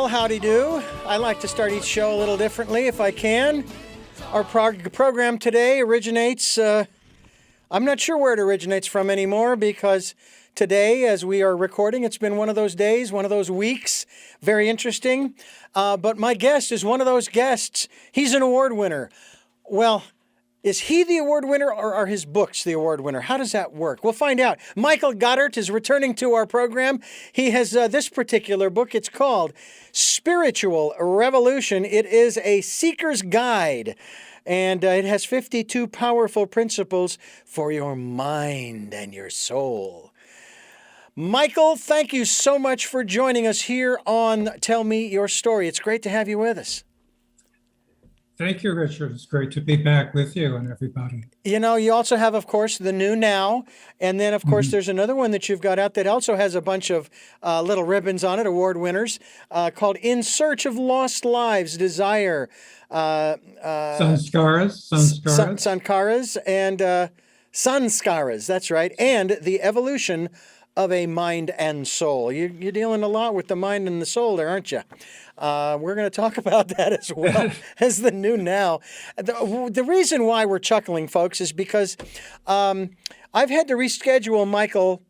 Well, howdy do. I like to start each show a little differently if I can. Our program today originates, I'm not sure where it originates from anymore because today, as we are recording, it's been one of those days, one of those weeks, very interesting. But my guest is one of those guests. He's an award winner. Well, is he the award winner or are his books the award winner? How does that work? We'll find out. Michael Goddart is returning to our program. He has this particular book. It's called Spiritual Revolution. It is a seeker's guide, and it has 52 powerful principles for your mind and your soul. Michael, thank you so much for joining us here on Tell Me Your Story. It's great to have you with us. Thank you, Richard. It's great to be back with you and everybody. You know, you also have, of course, the new now. And then, of course, there's another one that you've got out that also has a bunch of little ribbons on it, award winners, called In Search of Lost Lives, Desire. Sanskaras, and Sanskaras, that's right. And The Evolution of a Mind and Soul. You're dealing a lot with the mind and the soul there, aren't you? We're going to talk about that as well as the new now. The reason why we're chuckling, folks, is because I've had to reschedule Michael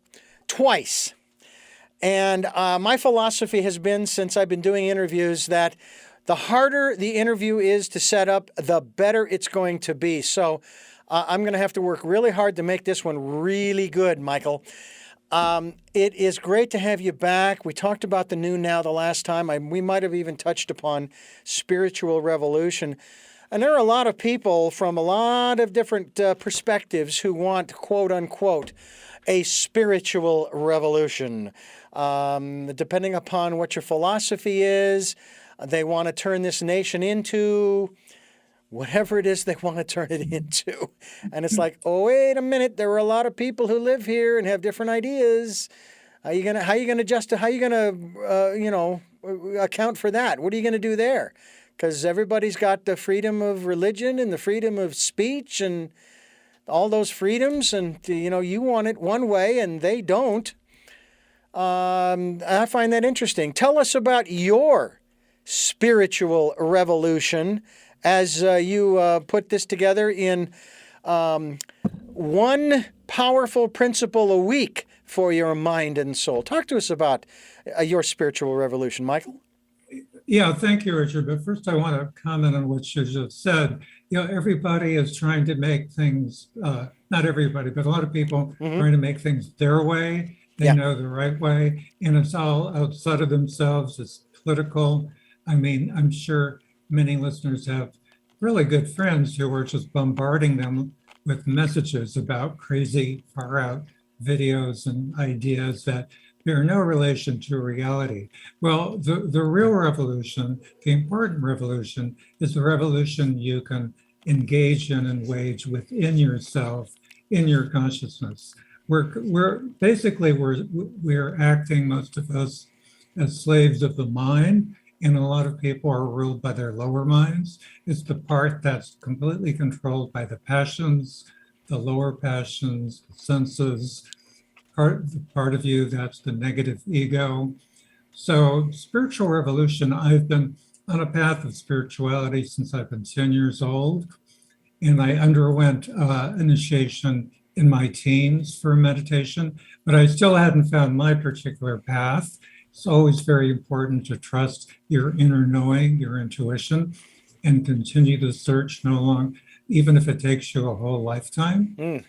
twice. And my philosophy has been, since I've been doing interviews, that the harder the interview is to set up, the better it's going to be. So I'm going to have to work really hard to make this one really good, Michael. It is great to have you back. We talked about the new now the last time. We might have even touched upon spiritual revolution. And there are a lot of people from a lot of different perspectives who want, quote unquote, a spiritual revolution. Depending upon what your philosophy is, they want to turn this nation into whatever it is they want to turn it into. And it's like, oh, wait a minute. There are a lot of people who live here and have different ideas. How are you going to account for that? What are you going to do there? Because everybody's got the freedom of religion and the freedom of speech and all those freedoms. And, you want it one way and they don't. I find that interesting. Tell us about your spiritual revolution as you put this together in one powerful principle a week for your mind and soul. Talk to us about your spiritual revolution, Michael. Yeah, thank you, Richard. But first, I want to comment on what you just said. Everybody is trying to make things, not everybody, but a lot of people trying to make things their way. They know the right way, and it's all outside of themselves. It's political. I mean, I'm sure many listeners have really good friends who are just bombarding them with messages about crazy, far out videos and ideas that bear no relation to reality. Well, the real revolution, the important revolution, is the revolution you can engage in and wage within yourself, in your consciousness. We're acting, most of us, as slaves of the mind. And a lot of people are ruled by their lower minds. It's the part that's completely controlled by the passions, the lower passions, the senses, the part of you that's the negative ego. So spiritual revolution, I've been on a path of spirituality since I've been 10 years old. And I underwent initiation in my teens for meditation, but I still hadn't found my particular path. It's always very important to trust your inner knowing, your intuition, and continue the search even if it takes you a whole lifetime.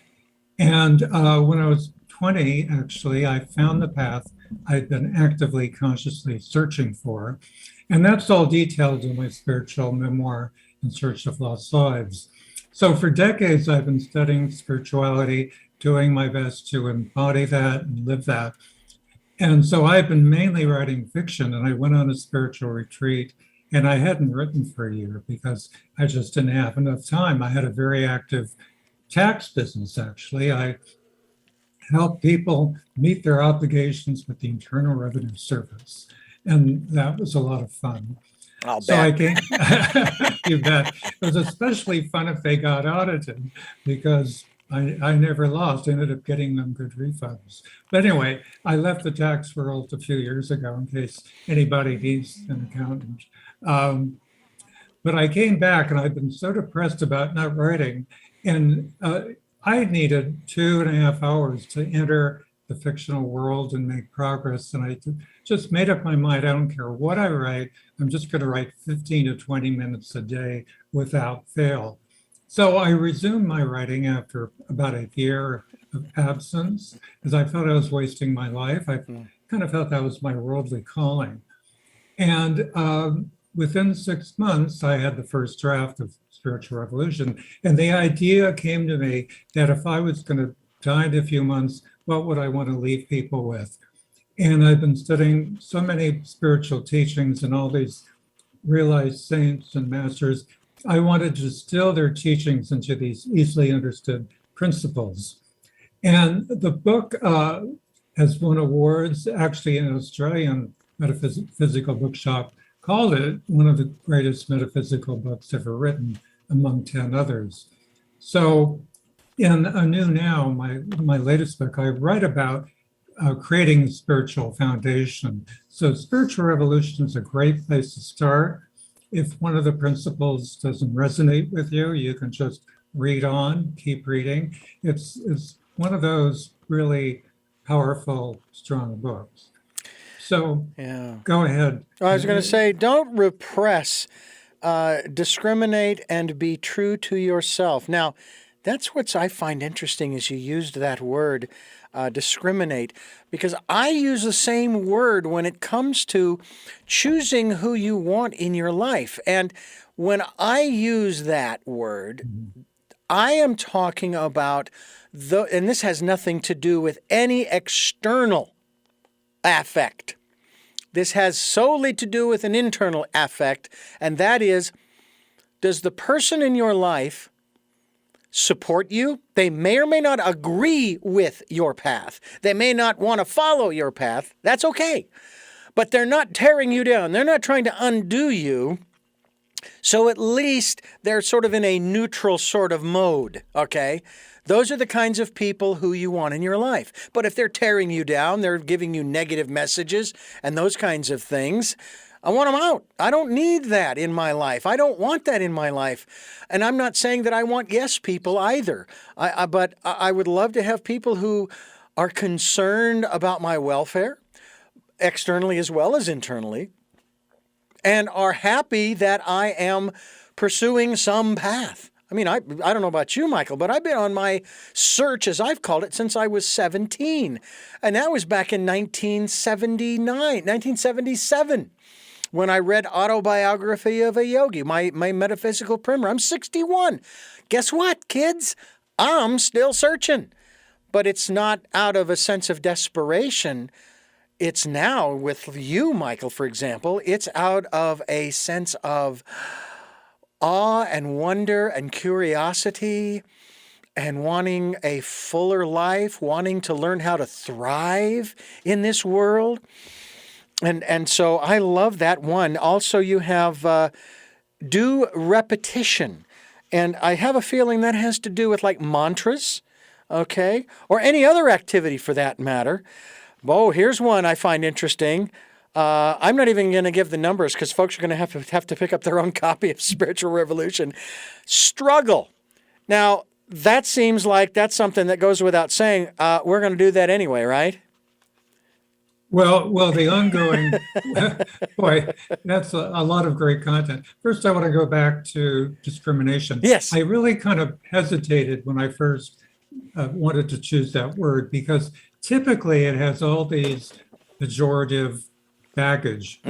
And when I was 20, actually, I found the path I'd been actively, consciously searching for. And that's all detailed in my spiritual memoir, In Search of Lost Lives. So for decades, I've been studying spirituality, doing my best to embody that and live that. And so I've been mainly writing fiction, and I went on a spiritual retreat, and I hadn't written for a year because I just didn't have enough time. I had a very active tax business, actually. I helped people meet their obligations with the Internal Revenue Service, and that was a lot of fun. I'll So I came, you bet. It was especially fun if they got audited, because I never lost. I ended up getting them good refunds. But anyway, I left the tax world a few years ago in case anybody needs an accountant. Um, but I came back and I've been so depressed about not writing. And I needed 2.5 hours to enter the fictional world and make progress. And I just made up my mind. I don't care what I write. I'm just going to write 15 to 20 minutes a day without fail. So I resumed my writing after about a year of absence because I felt I was wasting my life. I kind of felt that was my worldly calling. And within 6 months, I had the first draft of Spiritual Revolution. And the idea came to me that if I was going to die in a few months, what would I want to leave people with? And I've been studying so many spiritual teachings and all these realized saints and masters. I wanted to distill their teachings into these easily understood principles. And the book has won awards. Actually, an Australian metaphysical bookshop called it one of the greatest metaphysical books ever written, among 10 others. So in Anew Now, my latest book, I write about creating a spiritual foundation. So Spiritual Revolution is a great place to start. If one of the principles doesn't resonate with you, you can just read on, keep reading. It's one of those really powerful, strong books. So go ahead. I was going to say, don't repress, discriminate, and be true to yourself. Now, that's what I find interesting is you used that word, discriminate, because I use the same word when it comes to choosing who you want in your life. And when I use that word, I am talking about, and this has nothing to do with any external affect. This has solely to do with an internal affect, and that is, does the person in your life support you? They may or may not agree with your path. They may not want to follow your path. That's okay. But they're not tearing you down. They're not trying to undo you. So at least they're sort of in a neutral sort of mode, okay? Those are the kinds of people who you want in your life. But if they're tearing you down, they're giving you negative messages and those kinds of things, I want them out. I don't need that in my life. I don't want that in my life. And I'm not saying that I want yes people either. But I would love to have people who are concerned about my welfare, externally as well as internally, and are happy that I am pursuing some path. I mean, I don't know about you, Michael, but I've been on my search, as I've called it, since I was 17. And that was back in 1977, when I read Autobiography of a Yogi, my metaphysical primer. I'm 61. Guess what, kids? I'm still searching. But it's not out of a sense of desperation. It's now, with you, Michael, for example, it's out of a sense of awe and wonder and curiosity and wanting a fuller life, wanting to learn how to thrive in this world. And so I love that one. Also, you have do repetition. And I have a feeling that has to do with like mantras, okay? Or any other activity for that matter. Oh, here's one I find interesting. I'm not even going to give the numbers because folks are going to have to pick up their own copy of Spiritual Revolution. Struggle. Now, that seems like that's something that goes without saying. We're going to do that anyway, right? Well, the ongoing, boy, that's a lot of great content. First, I want to go back to discrimination. Yes. I really kind of hesitated when I first wanted to choose that word because typically it has all these pejorative baggage,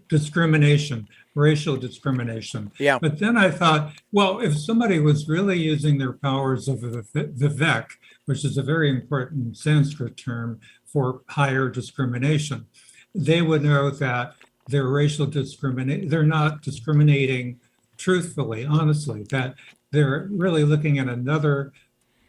discrimination, racial discrimination. Yeah. But then I thought, well, if somebody was really using their powers of Vivek, which is a very important Sanskrit term for higher discrimination, they would know that they're they're not discriminating truthfully, honestly, that they're really looking at another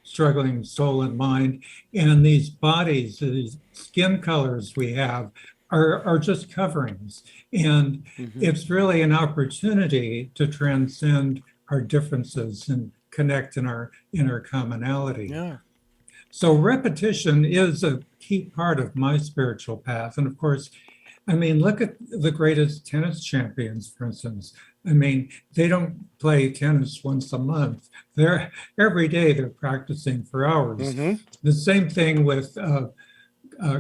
struggling soul and mind. And these bodies, these skin colors we have are just coverings. And it's really an opportunity to transcend our differences and connect in our commonality. Yeah. So repetition is a key part of my spiritual path. And of course, I mean, look at the greatest tennis champions, for instance. I mean, they don't play tennis once a month. They're every day they're practicing for hours. Mm-hmm. The same thing with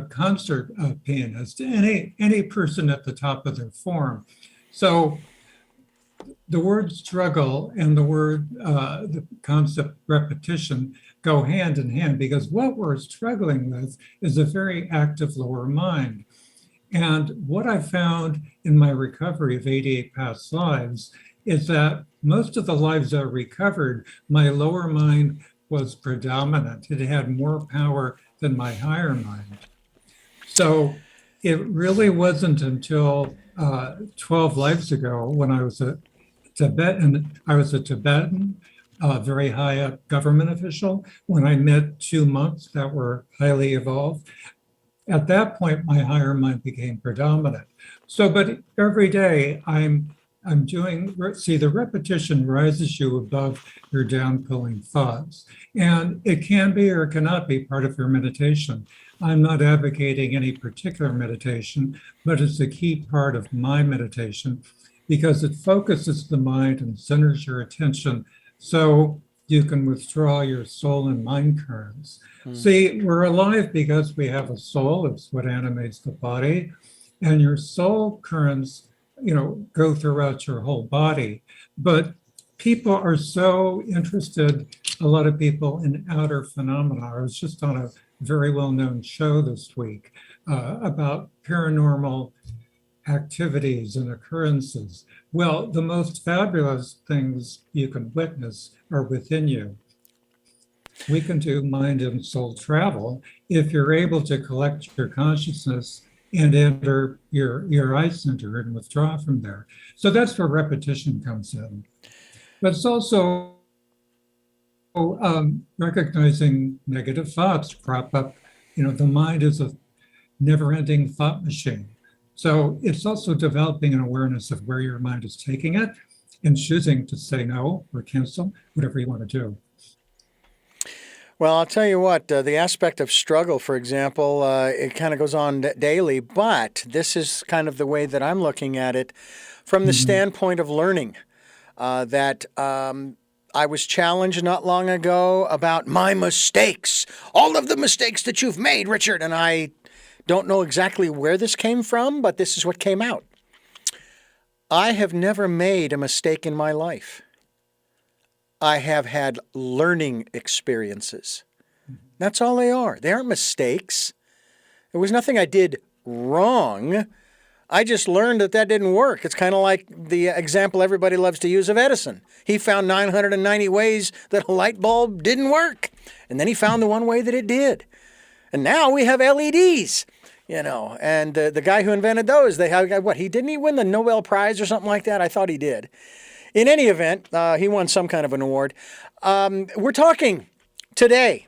concert pianist, any person at the top of their form. So the word struggle and the concept repetition go hand in hand, because what we're struggling with is a very active lower mind. And what I found in my recovery of 88 past lives is that most of the lives I recovered, my lower mind was predominant. It had more power than my higher mind. So it really wasn't until 12 lives ago, when I was a Tibetan, very high up government official, when I met two monks that were highly evolved. At that point, my higher mind became predominant. So, but every day I'm doing, see, the repetition rises you above your down-pulling thoughts. And it can be or cannot be part of your meditation. I'm not advocating any particular meditation, but it's a key part of my meditation because it focuses the mind and centers your attention so you can withdraw your soul and mind currents. See, we're alive because we have a soul. It's what animates the body. And your soul currents, go throughout your whole body. But people are so interested, a lot of people, in outer phenomena. I was just on a very well-known show this week about paranormal activities and occurrences. Well, the most fabulous things you can witness are within you. We can do mind and soul travel if you're able to collect your consciousness and enter your eye center and withdraw from there. So that's where repetition comes in. But it's also recognizing negative thoughts crop up. The mind is a never-ending thought machine. So it's also developing an awareness of where your mind is taking it and choosing to say no or cancel, whatever you want to do. Well, I'll tell you what, the aspect of struggle, for example, it kind of goes on daily, but this is kind of the way that I'm looking at it from the standpoint of learning, that I was challenged not long ago about my mistakes, all of the mistakes that you've made, Richard, and I don't know exactly where this came from, but this is what came out. I have never made a mistake in my life. I have had learning experiences. That's all they are. They aren't mistakes. There was nothing I did wrong. I just learned that didn't work. It's kind of like the example everybody loves to use of Edison. He found 990 ways that a light bulb didn't work. And then he found the one way that it did. And now we have LEDs, and the guy who invented those, didn't he win the Nobel Prize or something like that? I thought he did. In any event, he won some kind of an award. We're talking today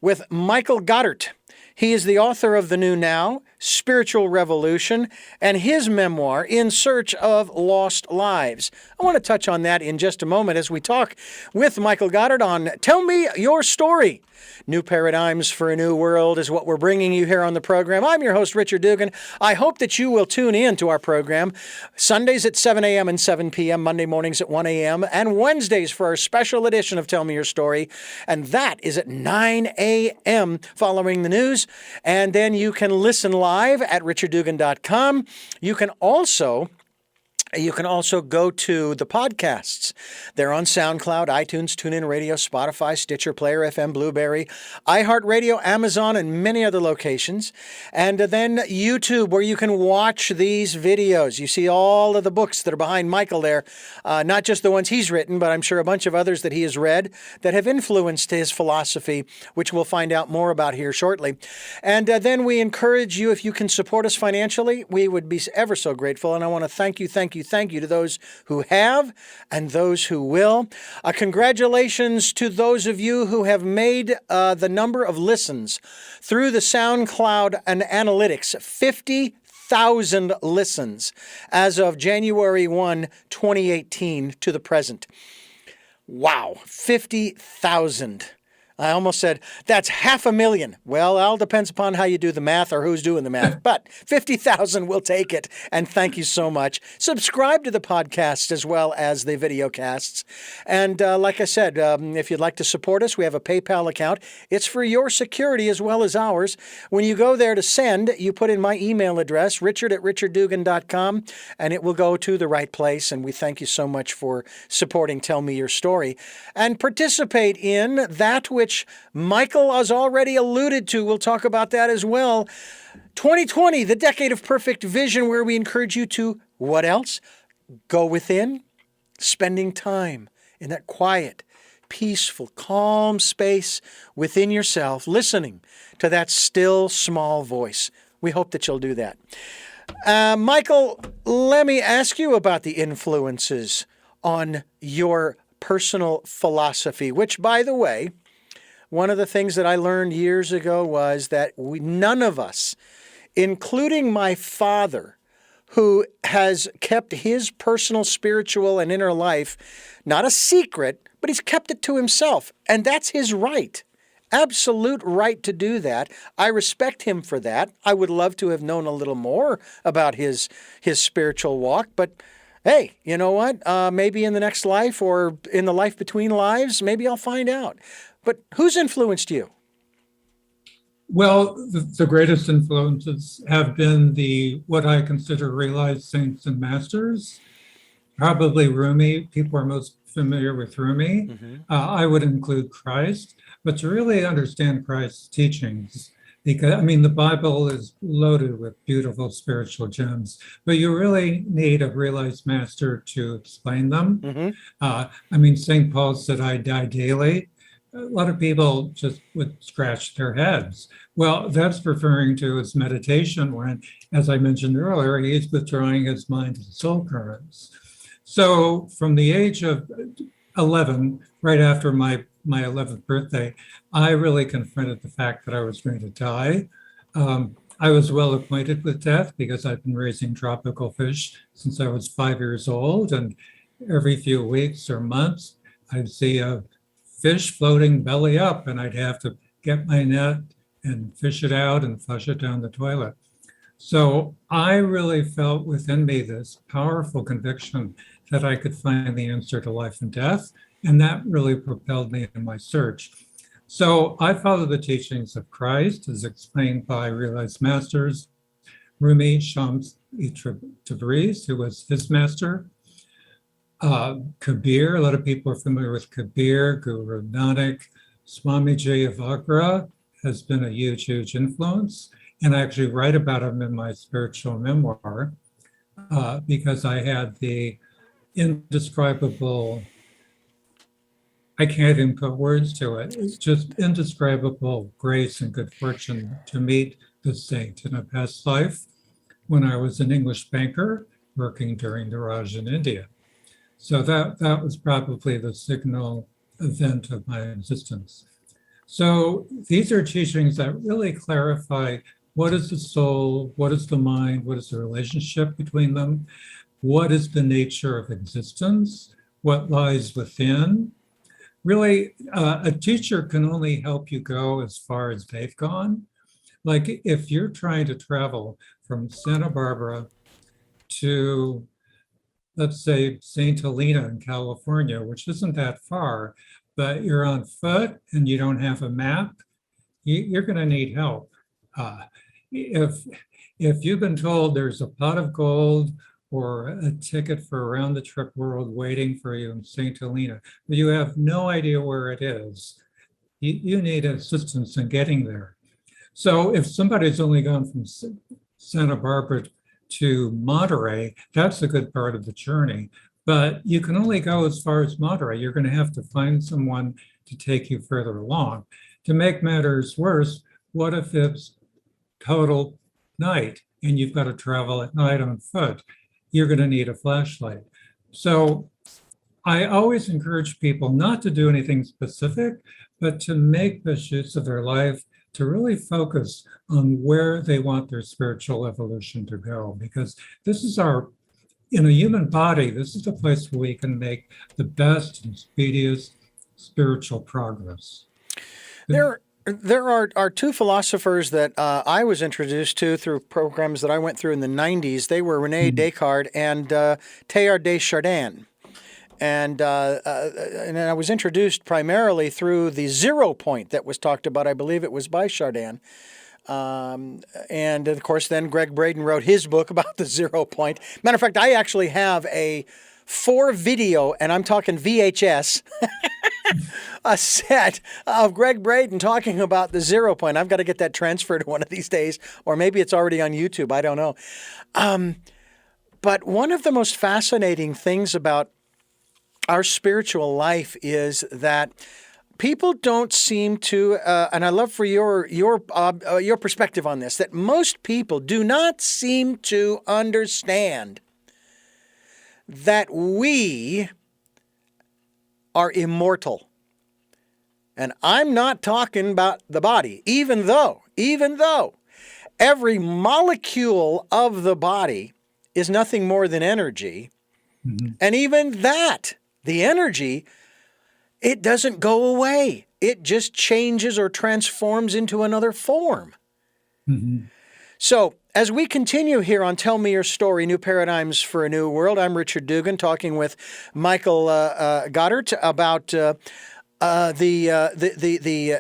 with Michael Goddart. He is the author of The New Now, Spiritual Revolution, and his memoir, In Search of Lost Lives. I want to touch on that in just a moment as we talk with Michael Goddart on Tell Me Your Story. New Paradigms for a New World is what we're bringing you here on the program. I'm your host, Richard Dugan. I hope that you will tune in to our program Sundays at 7 a.m. and 7 p.m., Monday mornings at 1 a.m., and Wednesdays for our special edition of Tell Me Your Story. And that is at 9 a.m. following the news. And then you can listen live at richarddugan.com. You can also go to the podcasts. They're on SoundCloud, iTunes, TuneIn Radio, Spotify, Stitcher, Player FM, Blueberry, iHeartRadio, Amazon, and many other locations. And then YouTube, where you can watch these videos. You see all of the books that are behind Michael there, not just the ones he's written, but I'm sure a bunch of others that he has read that have influenced his philosophy, which we'll find out more about here shortly. And then we encourage you, if you can support us financially, we would be ever so grateful. And I want to thank you to those who have and those who will. Congratulations to those of you who have made the number of listens through the SoundCloud and analytics, 50,000 listens as of January 1, 2018 to the present. Wow, 50,000. I almost said, that's 500,000. Well, it all depends upon how you do the math or who's doing the math, but 50,000 will take it. And thank you so much. Subscribe to the podcast as well as the video casts. And like I said, if you'd like to support us, we have a PayPal account. It's for your security as well as ours. When you go there to send, you put in my email address, richard@richarddugan.com, and it will go to the right place. And we thank you so much for supporting Tell Me Your Story. And participate in that which Michael has already alluded to. We'll talk about that as well. 2020, the decade of perfect vision, where we encourage you to, what else? Go within, spending time in that quiet, peaceful, calm space within yourself, listening to that still, small voice. We hope that you'll do that. Michael, let me ask you about the influences on your personal philosophy, which, by the way, one of the things that I learned years ago was that none of us, including my father, who has kept his personal spiritual and inner life, not a secret, but he's kept it to himself. And that's his right. Absolute right to do that. I respect him for that. I would love to have known a little more about his spiritual walk, but hey, you know what? Maybe in the next life or in the life between lives, maybe I'll find out. But who's influenced you? Well, the greatest influences have been what I consider realized saints and masters. Probably Rumi. People are most familiar with Rumi. Mm-hmm. I would include Christ. But to really understand Christ's teachings, because, the Bible is loaded with beautiful spiritual gems, but you really need a realized master to explain them. Mm-hmm. St. Paul said, I die daily. A lot of people just would scratch their heads. Well, that's referring to his meditation when, as I mentioned earlier, he's withdrawing his mind and soul currents. So from the age of 11, right after my 11th birthday, I really confronted the fact that I was going to die. I was well acquainted with death because I've been raising tropical fish since I was 5 years old. And every few weeks or months, I'd see a fish floating belly up, and I'd have to get my net and fish it out and flush it down the toilet. So I really felt within me this powerful conviction that I could find the answer to life and death, and that really propelled me in my search. So I follow the teachings of Christ as explained by realized masters, Rumi, Shams Tabriz, who was his master, Kabir. A lot of people are familiar with Kabir, Guru Nanak. Swamiji of Agra has been a huge, huge influence. And I actually write about him in my spiritual memoir because I had the indescribable, I can't even put words to it. It's just indescribable grace and good fortune to meet the saint in a past life when I was an English banker working during the Raj in India. So that was probably the signal event of my existence. So these are teachings that really clarify what is the soul, what is the mind, what is the relationship between them, what is the nature of existence, what lies within. Really, a teacher can only help you go as far as they've gone. Like if you're trying to travel from Santa Barbara to, let's say, St. Helena in California, which isn't that far, but you're on foot and you don't have a map, you're going to need help. If you've been told there's a pot of gold or a ticket for around the trip world waiting for you in St. Helena, but you have no idea where it is, you need assistance in getting there. So if somebody's only gone from Santa Barbara to Monterey, that's a good part of the journey. But you can only go as far as Monterey. You're going to have to find someone to take you further along. To make matters worse, what if it's total night and you've got to travel at night on foot? You're going to need a flashlight. So I always encourage people not to do anything specific, but to make best use of their life, to really focus on where they want their spiritual evolution to go, because this is our in a human body, this is the place where we can make the best and speediest spiritual progress. There are two philosophers that I was introduced to through programs that I went through in the 90s. They were Rene Descartes and Teilhard de Chardin. And I was introduced primarily through the 0 point that was talked about. I believe it was by Chardin. And of course, then Greg Braden wrote his book about the 0 point. Matter of fact, I actually have a 4-video, and I'm talking VHS, a set of Greg Braden talking about the 0 point. I've got to get that transferred one of these days, or maybe it's already on YouTube. I don't know. But one of the most fascinating things about our spiritual life is that people don't seem to, and I'd love for your perspective on this, that most people do not seem to understand that we are immortal. And I'm not talking about the body, even though every molecule of the body is nothing more than energy. Mm-hmm. And even that, the energy, it doesn't go away. It just changes or transforms into another form. Mm-hmm. So as we continue here on Tell Me Your Story, New Paradigms for a New World, I'm Richard Dugan talking with Michael Goddart about the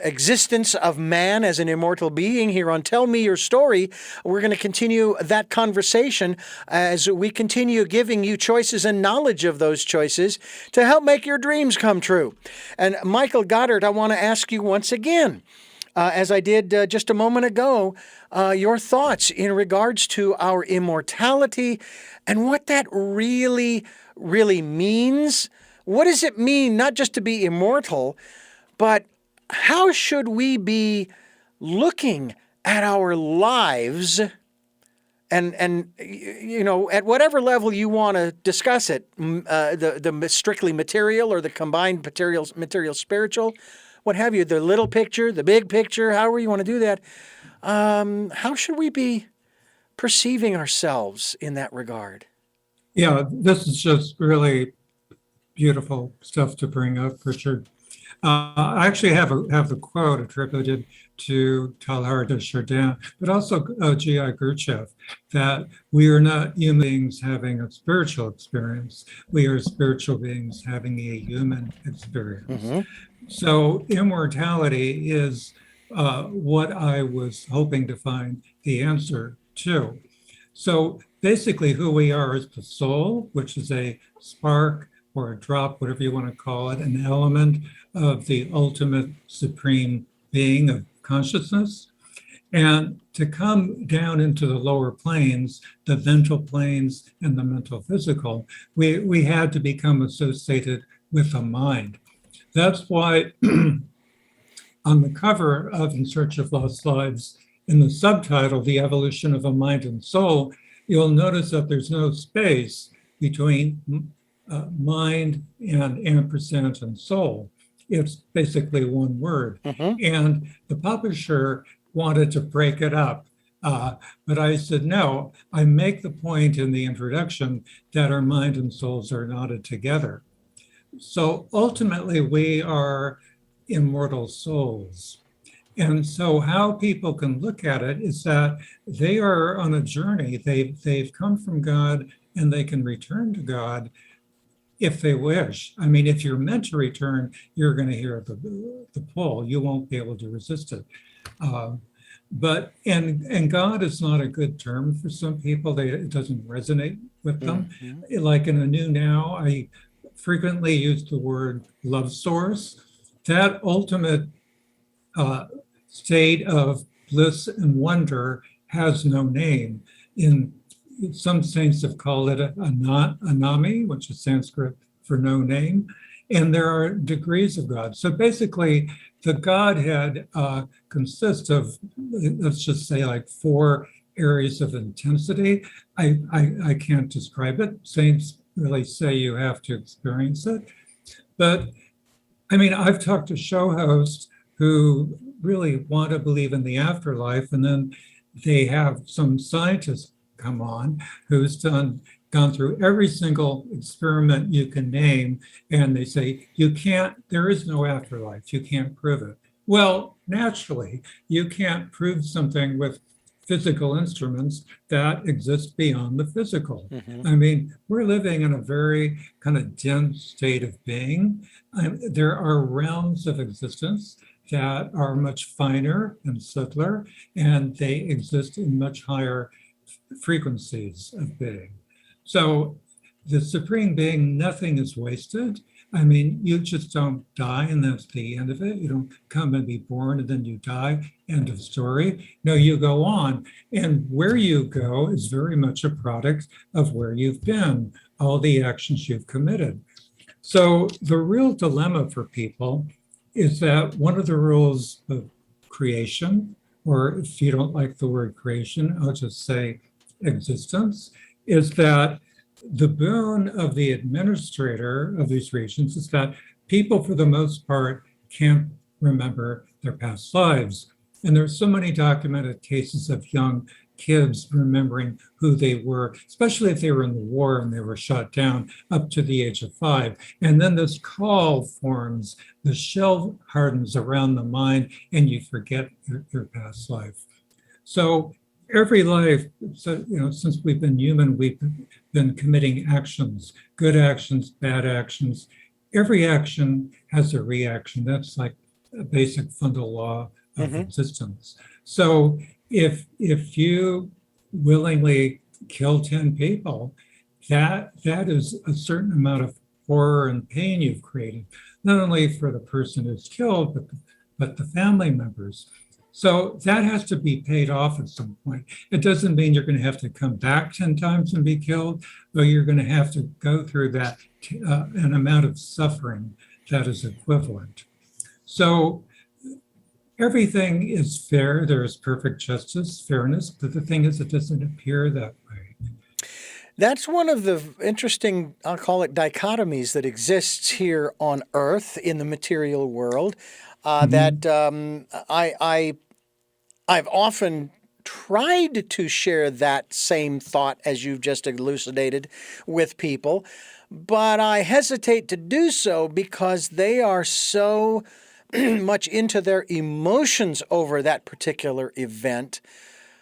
existence of man as an immortal being here on Tell Me Your Story. We're going to continue that conversation as we continue giving you choices and knowledge of those choices to help make your dreams come true. And Michael Goddart, I want to ask you once again, as I did just a moment ago, your thoughts in regards to our immortality and what that really, really means. What does it mean not just to be immortal, but how should we be looking at our lives and you know, at whatever level you want to discuss it, the strictly material or the combined material spiritual, what have you, the little picture, the big picture, however you want to do that. How should we be perceiving ourselves in that regard? Yeah, this is just really beautiful stuff to bring up, Richard. I actually have the quote attributed to Teilhard de Chardin, but also G.I. Gurdjieff, that we are not human beings having a spiritual experience. We are spiritual beings having a human experience. Mm-hmm. So immortality is what I was hoping to find the answer to. So basically who we are is the soul, which is a spark or a drop, whatever you want to call it, an element of the ultimate supreme being of consciousness. And to come down into the lower planes, the mental planes and the mental physical, we had to become associated with a mind. That's why on the cover of In Search of Lost Lives, in the subtitle, The Evolution of a Mind and Soul, you'll notice that there's no space between mind and ampersand and soul. It's basically one word. Mm-hmm. And the publisher wanted to break it up. But I said, no, I make the point in the introduction that our mind and souls are knotted together. So ultimately, we are immortal souls. And so how people can look at it is that they are on a journey. They've come from God and they can return to God if they wish. I mean, if you're meant to return, you're going to hear the pull. You won't be able to resist it. But God is not a good term for some people. It doesn't resonate with them. Mm-hmm. Like in a new now, I frequently use the word love source. That ultimate state of bliss and wonder has no name. In some saints have called it anami, which is Sanskrit for no name. And there are degrees of God. So basically, the Godhead consists of, let's just say, like 4 areas of intensity. I can't describe it. Saints really say you have to experience it. But I mean, I've talked to show hosts who really want to believe in the afterlife, and then they have some scientists come on who's done gone through every single experiment you can name, and they say, you can't, there is no afterlife, you can't prove it. Well, naturally, you can't prove something with physical instruments that exist beyond the physical. Mm-hmm. I mean, we're living in a very kind of dense state of being. There are realms of existence that are much finer and subtler, and they exist in much higher frequencies of being. So the Supreme Being, nothing is wasted. I mean, you just don't die and that's the end of it. You don't come and be born and then you die, end of story. No, you go on. And where you go is very much a product of where you've been, all the actions you've committed. So the real dilemma for people is that one of the rules of creation, or if you don't like the word creation, I'll just say existence, is that the boon of the administrator of these regions is that people, for the most part, can't remember their past lives. And there's so many documented cases of young kids remembering who they were, especially if they were in the war and they were shot down up to the age of 5. And then this call forms, the shell hardens around the mind, and you forget your past life. So every life, so, since we've been human, we've been committing actions, good actions, bad actions. Every action has a reaction. That's like a basic fundamental law of existence. So if you willingly kill 10 people, that is a certain amount of horror and pain you've created, not only for the person who's killed, but the family members. So that has to be paid off at some point. It doesn't mean you're going to have to come back 10 times and be killed, but you're going to have to go through that an amount of suffering that is equivalent. So everything is fair. There is perfect justice, fairness, but the thing is, it doesn't appear that way. That's one of the interesting, I'll call it dichotomies that exists here on Earth in the material world. That I've often tried to share that same thought as you've just elucidated with people, but I hesitate to do so because they are so much into their emotions over that particular event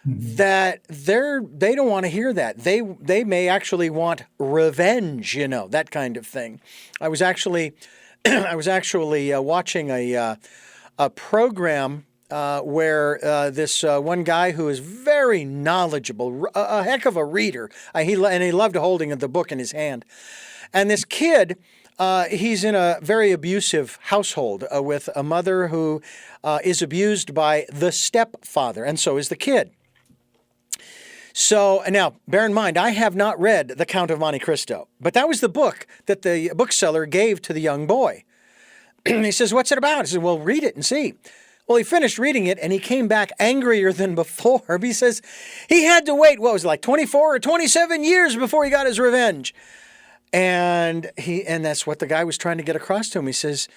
that they don't want to hear that. They may actually want revenge, that kind of thing. I was actually watching a program where this one guy who is very knowledgeable, a heck of a reader, he loved holding the book in his hand, and this kid. He's in a very abusive household with a mother who is abused by the stepfather, and so is the kid. So now, bear in mind, I have not read The Count of Monte Cristo, but that was the book that the bookseller gave to the young boy. He says, "What's it about?" I said, "Well, read it and see." Well, he finished reading it, and he came back angrier than before. He says he had to wait, 24 or 27 years before he got his revenge. And that's what the guy was trying to get across to him. He says,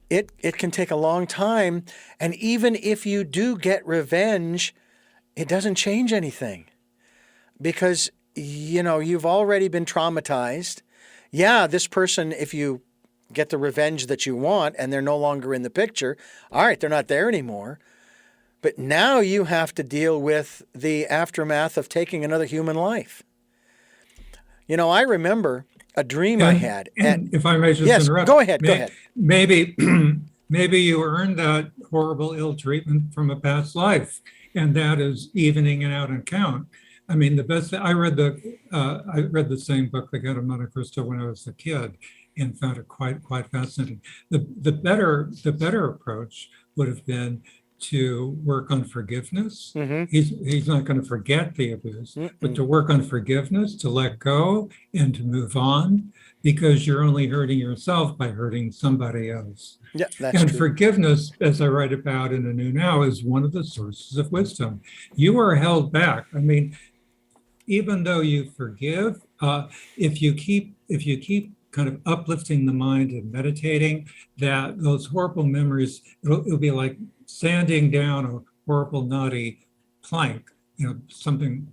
it can take a long time, and even if you do get revenge, it doesn't change anything. Because, you've already been traumatized. Yeah, this person, if you get the revenge that you want and they're no longer in the picture, all right, they're not there anymore. But now you have to deal with the aftermath of taking another human life. I remember a dream I had. And if I may just interrupt. Go ahead. Maybe you earned that horrible ill treatment from a past life, and that is evening it out and count. I mean, the best. I read the same book, The Count of Monte Cristo, when I was a kid, and found it quite fascinating. The better approach would have been to work on forgiveness. He's not going to forget the abuse, but to work on forgiveness, to let go, and to move on, because you're only hurting yourself by hurting somebody else. Yeah, that's and true. Forgiveness, as I write about in A New Now, is one of the sources of wisdom. You are held back. I mean, even though you forgive, if you keep kind of uplifting the mind and meditating, that those horrible memories, it'll be like sanding down a horrible knotty plank, something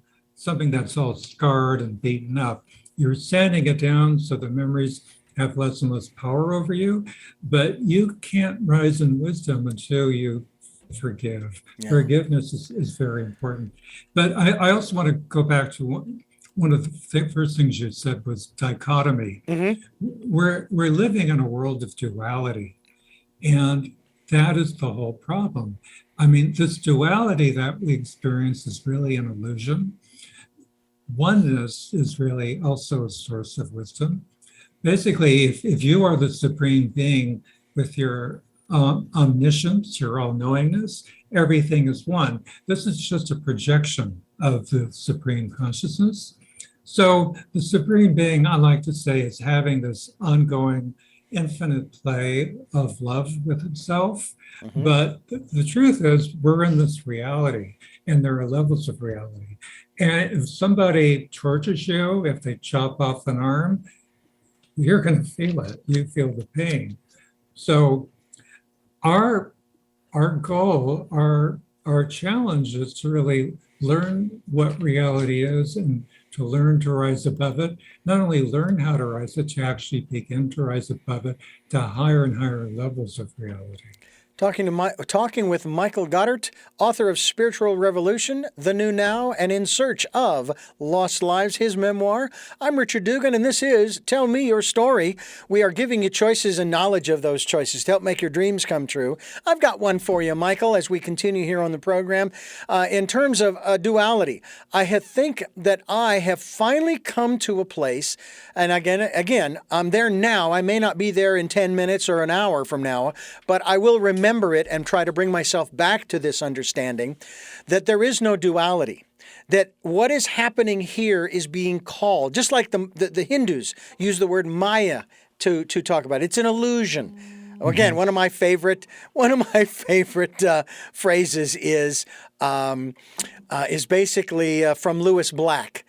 that's all scarred and beaten up. you're sanding it down so the memories have less and less power over you, but you can't rise in wisdom until you forgive. Yeah. Forgiveness is very important. But I also want to go back to one of the first things you said was dichotomy. Mm-hmm. We're living in a world of duality, and that is the whole problem. I mean, this duality that we experience is really an illusion. Oneness is really also a source of wisdom. Basically, if you are the supreme being with your omniscience, your all-knowingness, everything is one. This is just a projection of the supreme consciousness. So the supreme being, I like to say, is having this ongoing infinite play of love with itself. Mm-hmm. But the truth is, we're in this reality, and there are levels of reality. And if somebody tortures you, if they chop off an arm, you're going to feel it. You feel the pain. So our goal, our challenge is to really learn what reality is and to learn to rise above it. Not only learn how to rise it, to actually begin to rise above it to higher and higher levels of reality. Talking with Michael Goddart, author of Spiritual Revolution, The New Now, and In Search of Lost Lives, his memoir. I'm Richard Dugan, and this is Tell Me Your Story. We are giving you choices and knowledge of those choices to help make your dreams come true. I've got one for you, Michael, as we continue here on the program. In terms of duality, I think that I have finally come to a place, and again, I'm there now. I may not be there in 10 minutes or an hour from now, but I will remember it and try to bring myself back to this understanding that there is no duality, that what is happening here is being called, just like the Hindus use the word Maya to talk about it. It's an illusion. Again, one of my favorite phrases is basically from Lewis Black,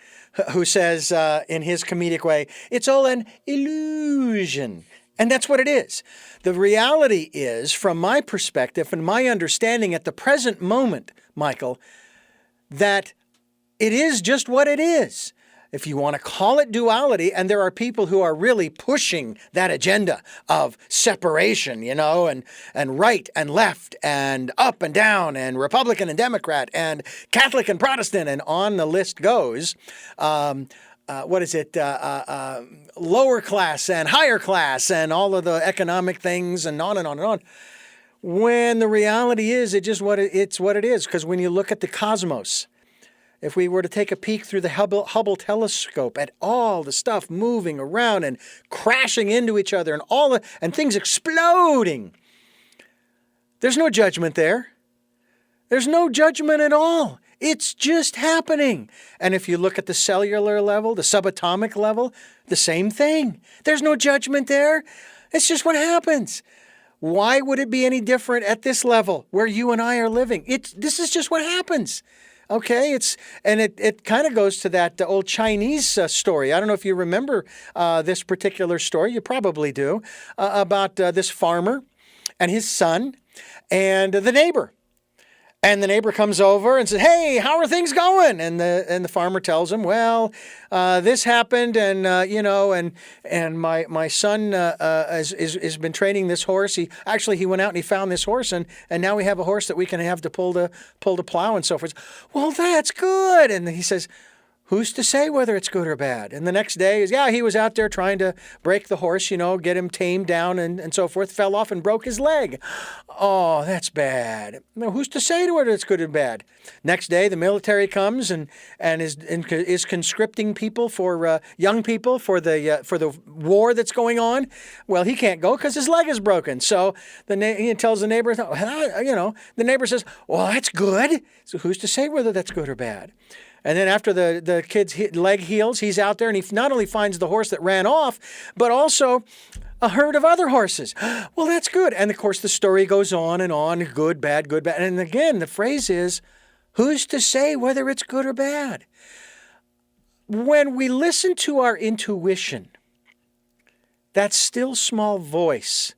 who says in his comedic way, it's all an illusion. And that's what it is. The reality is, from my perspective and my understanding at the present moment, Michael, that it is just what it is. If you want to call it duality, and there are people who are really pushing that agenda of separation, and right and left and up and down and Republican and Democrat and Catholic and Protestant, and on the list goes. Lower class and higher class and all of the economic things and on and on and on. When the reality is, it's what it is. Because when you look at the cosmos, if we were to take a peek through the Hubble telescope at all the stuff moving around and crashing into each other and things exploding, there's no judgment there. There's no judgment at all. It's just happening. And if you look at the cellular level, the subatomic level, the same thing. There's no judgment there. It's just what happens. Why would it be any different at this level where you and I are living? This is just what happens. Okay, it kind of goes to that old Chinese story. I don't know if you remember this particular story. You probably do, about this farmer and his son and the neighbor. And the neighbor comes over and says, "Hey, how are things going?" And the farmer tells him, "Well, this happened, and my son has been training this horse. He went out and he found this horse, and now we have a horse that we can have to pull the plow and so forth." "Well, that's good." And he says, "Who's to say whether it's good or bad?" And the next day he was out there trying to break the horse, get him tamed down and so forth, fell off and broke his leg. "Oh, that's bad." Now, who's to say whether it's good or bad? Next day, the military comes and is conscripting people for young people for the war that's going on. Well, he can't go because his leg is broken. So he tells the neighbor, the neighbor says, "Well, that's good." So who's to say whether that's good or bad? And then after the kid's leg heals, he's out there and he not only finds the horse that ran off, but also a herd of other horses. Well, that's good. And of course, the story goes on, good, bad, good, bad. And again, the phrase is, who's to say whether it's good or bad? When we listen to our intuition, that still small voice,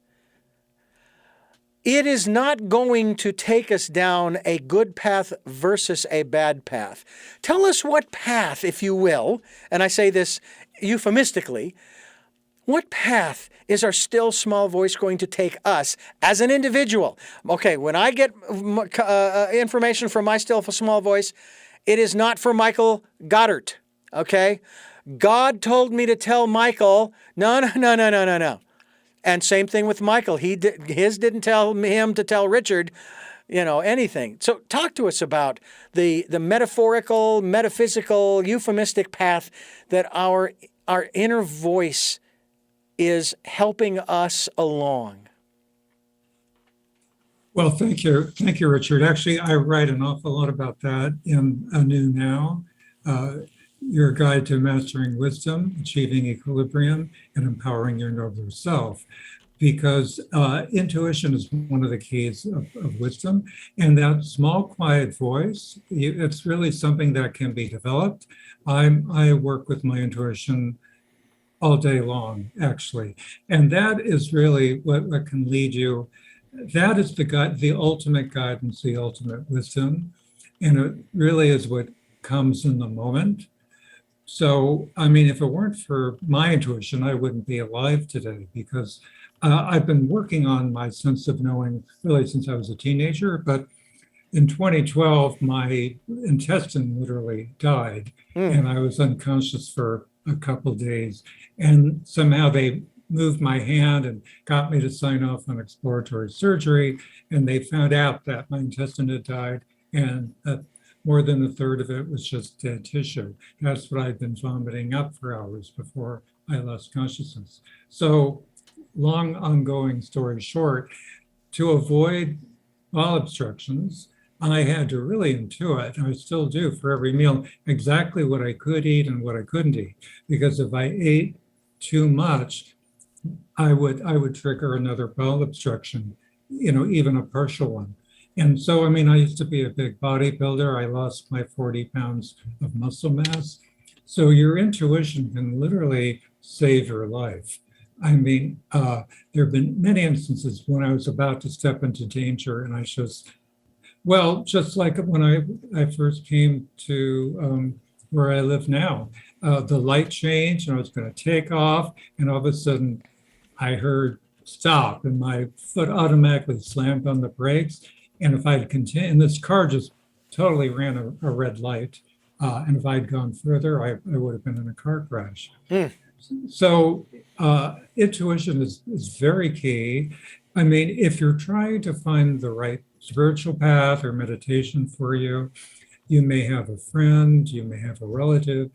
it is not going to take us down a good path versus a bad path. Tell us what path, if you will, and I say this euphemistically, what path is our still small voice going to take us as an individual? Okay, when I get information from my still small voice, it is not for Michael Goddart. Okay, God told me to tell Michael, no. And same thing with Michael. His didn't tell him to tell Richard, anything. So talk to us about the metaphorical, metaphysical, euphemistic path that our inner voice is helping us along. Well, thank you, Richard. Actually, I write an awful lot about that in Anew Now, your guide to mastering wisdom, achieving equilibrium, and empowering your nobler self. Because intuition is one of the keys of wisdom, and that small, quiet voice, it's really something that can be developed. I work with my intuition all day long, actually. And that is really what can lead you. That is the ultimate guidance, the ultimate wisdom. And it really is what comes in the moment. So, I mean, if it weren't for my intuition, I wouldn't be alive today, because I've been working on my sense of knowing really since I was a teenager. But in 2012, my intestine literally died, and I was unconscious for a couple of days. And somehow they moved my hand and got me to sign off on exploratory surgery. And they found out that my intestine had died, and more than a third of it was just dead tissue. That's what I'd been vomiting up for hours before I lost consciousness. So, long ongoing story short, to avoid bowel obstructions, I had to really intuit, and I still do for every meal, exactly what I could eat and what I couldn't eat. Because if I ate too much, I would trigger another bowel obstruction, even a partial one. And so, I mean, I used to be a big bodybuilder. I lost my 40 pounds of muscle mass. So your intuition can literally save your life. I mean, there have been many instances when I was about to step into danger, and I just like when I first came to where I live now, the light changed and I was going to take off, and all of a sudden I heard stop, and my foot automatically slammed on the brakes. And if I'd continued, and this car just totally ran a red light, and if I'd gone further, I would have been in a car crash. So intuition is very key. I mean, if you're trying to find the right spiritual path or meditation for you, you may have a friend, you may have a relative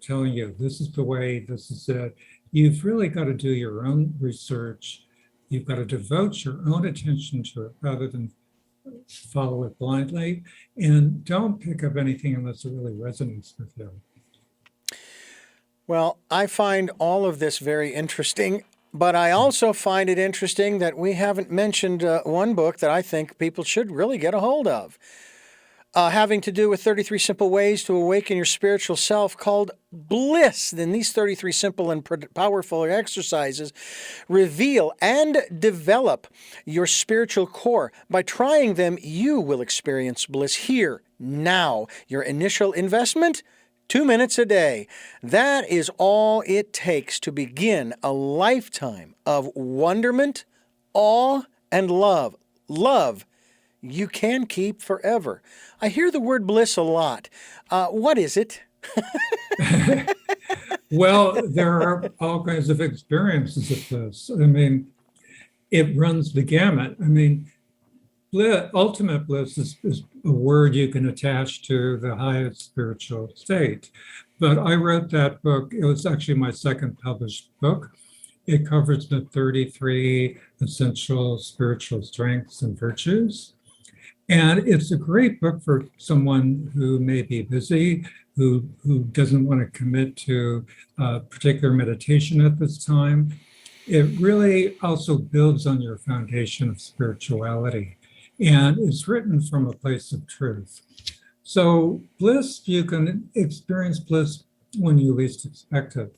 telling you, this is the way, this is it. You've really got to do your own research. You've got to devote your own attention to it rather than follow it blindly. And don't pick up anything unless it really resonates with you. Well, I find all of this very interesting, but I also find it interesting that we haven't mentioned one book that I think people should really get a hold of, having to do with 33 Simple Ways to Awaken Your Spiritual Self, called Bliss. Then these 33 simple and powerful exercises reveal and develop your spiritual core. By trying them, you will experience bliss here, now. Your initial investment? 2 minutes a day. That is all it takes to begin a lifetime of wonderment, awe, and love. Love you can keep forever. I hear the word bliss a lot. What is it? Well, there are all kinds of experiences of bliss. I mean, it runs the gamut. I mean, ultimate bliss is a word you can attach to the highest spiritual state. But I wrote that book. It was actually my second published book. It covers the 33 essential spiritual strengths and virtues. And it's a great book for someone who may be busy, who doesn't want to commit to particular meditation at this time. It really also builds on your foundation of spirituality. And it's written from a place of truth. So bliss, you can experience bliss when you least expect it.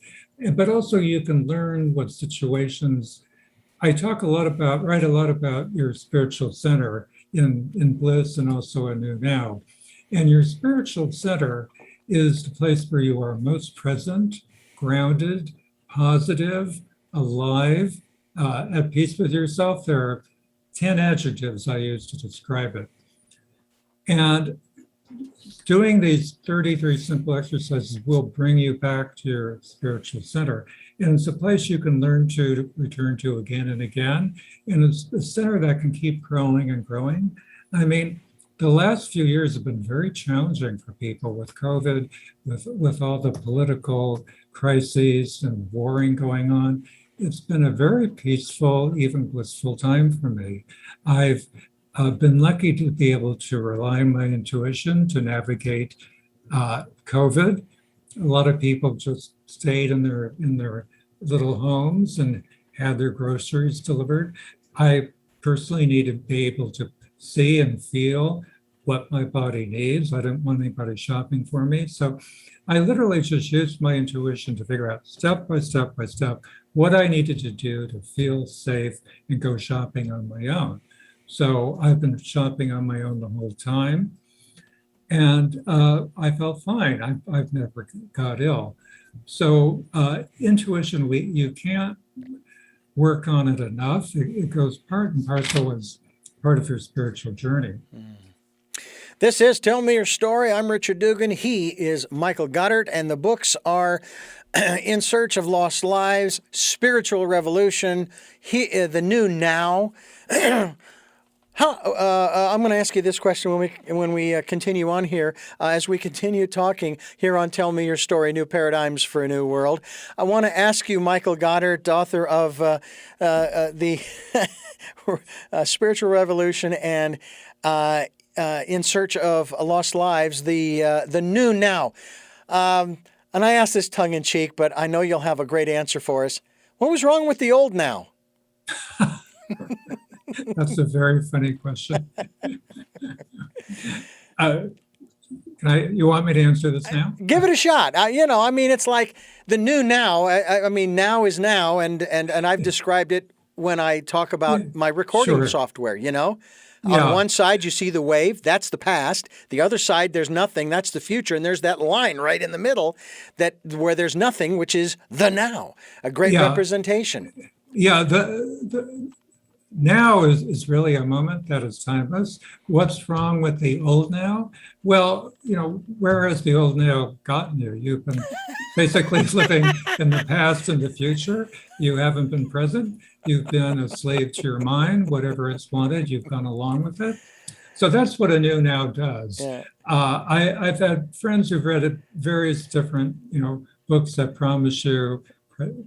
But also you can learn what situations. I write a lot about your spiritual center in Bliss and also Anew Now. And your spiritual center is the place where you are most present, grounded, positive, alive, at peace with yourself. There are 10 adjectives I use to describe it. And doing these 33 simple exercises will bring you back to your spiritual center. And it's a place you can learn to return to again and again. And it's a center that can keep growing and growing. I mean, the last few years have been very challenging for people with COVID, with all the political crises and warring going on. It's been a very peaceful, even blissful time for me. I've been lucky to be able to rely on my intuition to navigate COVID. A lot of people just stayed in their little homes and had their groceries delivered. I personally need to be able to see and feel what my body needs. I don't want anybody shopping for me. So I literally just used my intuition to figure out step by step by step what I needed to do to feel safe and go shopping on my own. So I've been shopping on my own the whole time. And I felt fine. I've never got ill. So intuition, you can't work on it enough. It goes part and parcel as part of your spiritual journey. This is Tell Me Your Story. I'm Richard Dugan. He is Michael Goddart, and the books are In Search of Lost Lives, Spiritual Revolution, The New Now. I'm going to ask you this question when we continue on here, as we continue talking here on Tell Me Your Story, New Paradigms for a New World. I want to ask you, Michael Goddart, author of the Spiritual Revolution and In Search of Lost Lives, the New Now. And I ask this tongue-in-cheek, but I know you'll have a great answer for us. What was wrong with the old now? That's a very funny question. You want me to answer this now? Give it a shot. It's like the new now. I mean, now is now, and I've described it when I talk about my recording software, On one side, you see the wave, that's the past. The other side, there's nothing, that's the future. And there's that line right in the middle where there's nothing, which is the now. A great representation. Yeah, the now is really a moment that is timeless. What's wrong with the old now? Well, where has the old now gotten you? You've been basically living in the past and the future. You haven't been present. You've been a slave to your mind. Whatever it's wanted, you've gone along with it. So that's what a new now does. Yeah. I've had friends who've read various different, books that promise you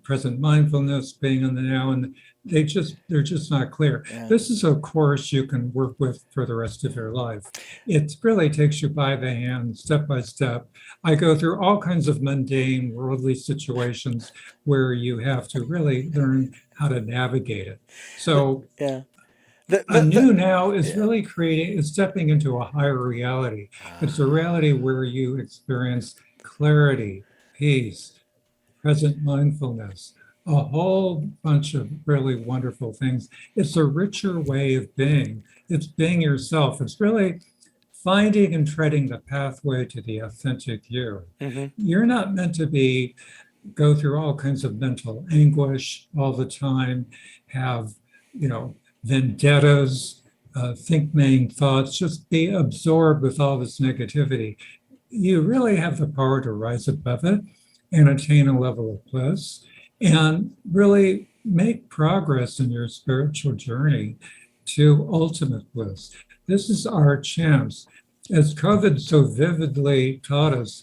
present mindfulness, being in the now, and they're just not clear. Yeah. This is a course you can work with for the rest of your life. It really takes you by the hand, step by step. I go through all kinds of mundane, worldly situations where you have to really learn how to navigate it. So a new now is really stepping into a higher reality. It's a reality where you experience clarity, peace, present mindfulness, a whole bunch of really wonderful things. It's a richer way of being. It's being yourself. It's really finding and treading the pathway to the authentic you. Mm-hmm. You're not meant to go through all kinds of mental anguish all the time, have, vendettas, think main thoughts, just be absorbed with all this negativity. You really have the power to rise above it and attain a level of bliss and really make progress in your spiritual journey to ultimate bliss. This is our chance. As COVID so vividly taught us,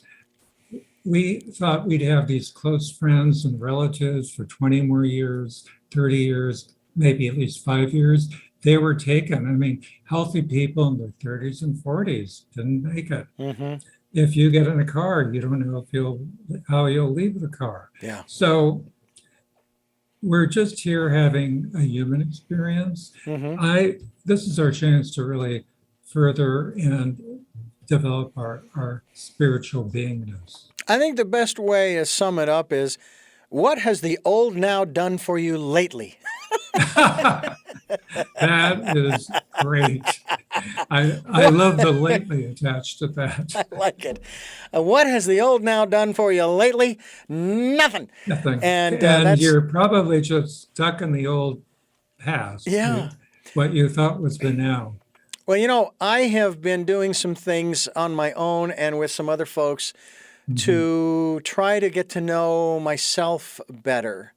we thought we'd have these close friends and relatives for 20 more years, 30 years, maybe at least 5 years. They were taken. I mean, healthy people in their 30s and 40s didn't make it. Mm-hmm. If you get in a car, you don't know how you'll leave the car. Yeah. So we're just here having a human experience. Mm-hmm. This is our chance to really further and develop our spiritual beingness. I think the best way to sum it up is, what has the old now done for you lately? That is Great. I What? love the lately attached to that. I like it. What has the old now done for you lately? Nothing. Nothing. And And that's, you're probably just stuck in the old past, yeah. what you thought was the now. Well, I have been doing some things on my own and with some other folks Mhm. to try to get to know myself better.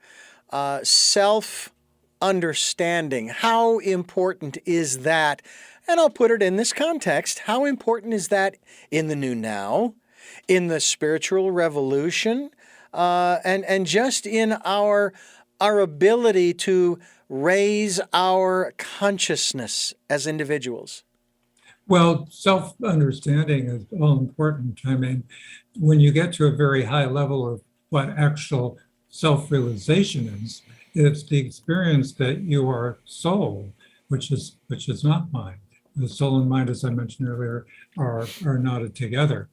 Self understanding. How important is that? And I'll put it in this context. How important is that in the new now, in the spiritual revolution, and just in our ability to raise our consciousness as individuals? Well, self-understanding is all important. I mean, when you get to a very high level of what actual self-realization is, it's the experience that you are soul, which is not mind. The soul and mind, as I mentioned earlier, are knotted together.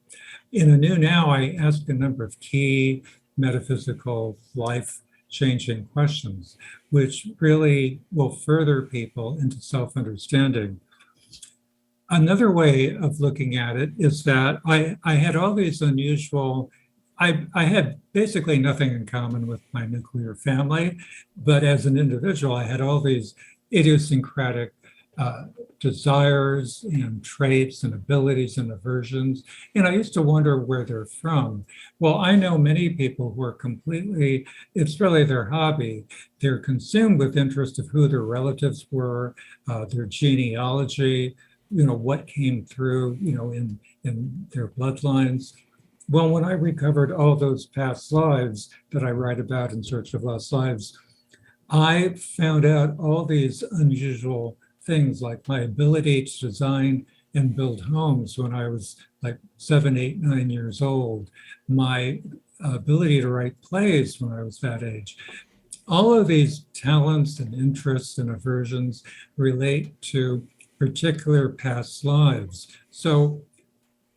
In a new now, I ask a number of key metaphysical, life-changing questions, which really will further people into self-understanding. Another way of looking at it is that I had all these unusual, I had basically nothing in common with my nuclear family, but as an individual, I had all these idiosyncratic desires and traits and abilities and aversions. And I used to wonder where they're from. Well, I know many people who are completely, it's really their hobby. They're consumed with interest of who their relatives were, their genealogy, what came through, in their bloodlines. Well, when I recovered all those past lives that I write about in Search of Lost Lives, I found out all these unusual things, like my ability to design and build homes when I was like 7, 8, 9 years old, my ability to write plays when I was that age. All of these talents and interests and aversions relate to particular past lives. So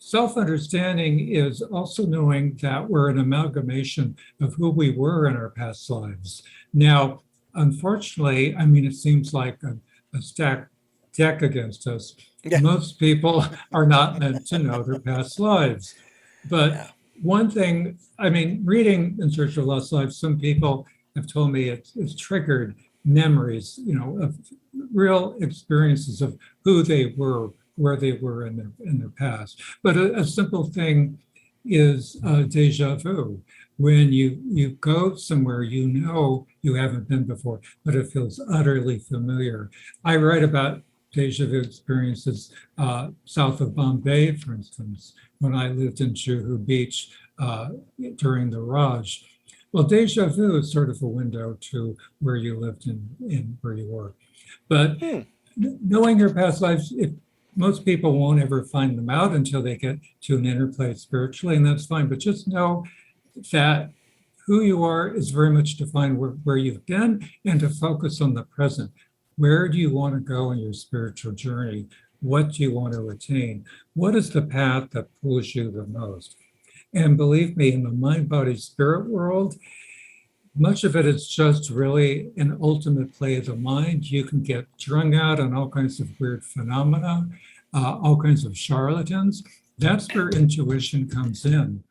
self-understanding is also knowing that we're an amalgamation of who we were in our past lives. Now, unfortunately, I mean, it seems like a stacked deck against us. Yeah. Most people are not meant to know their past lives. But Yeah. one thing, I mean, reading In Search of Lost Lives, some people have told me it's triggered memories, of real experiences of who they were, where they were in their past. But a simple thing is deja vu. When you go somewhere you haven't been before, but it feels utterly familiar. I write about deja vu experiences south of Bombay, for instance, when I lived in Juhu Beach during the Raj. Well, deja vu is sort of a window to where you lived in where you were. But Hmm. knowing your past lives, most people won't ever find them out until they get to an inner place spiritually, and that's fine. But just know that who you are is very much defined where you've been, and to focus on the present. Where do you want to go in your spiritual journey? What do you want to attain? What is the path that pulls you the most? And believe me, in the mind, body, spirit world, much of it is just really an ultimate play of the mind. You can get drung out on all kinds of weird phenomena, all kinds of charlatans. That's where intuition comes in.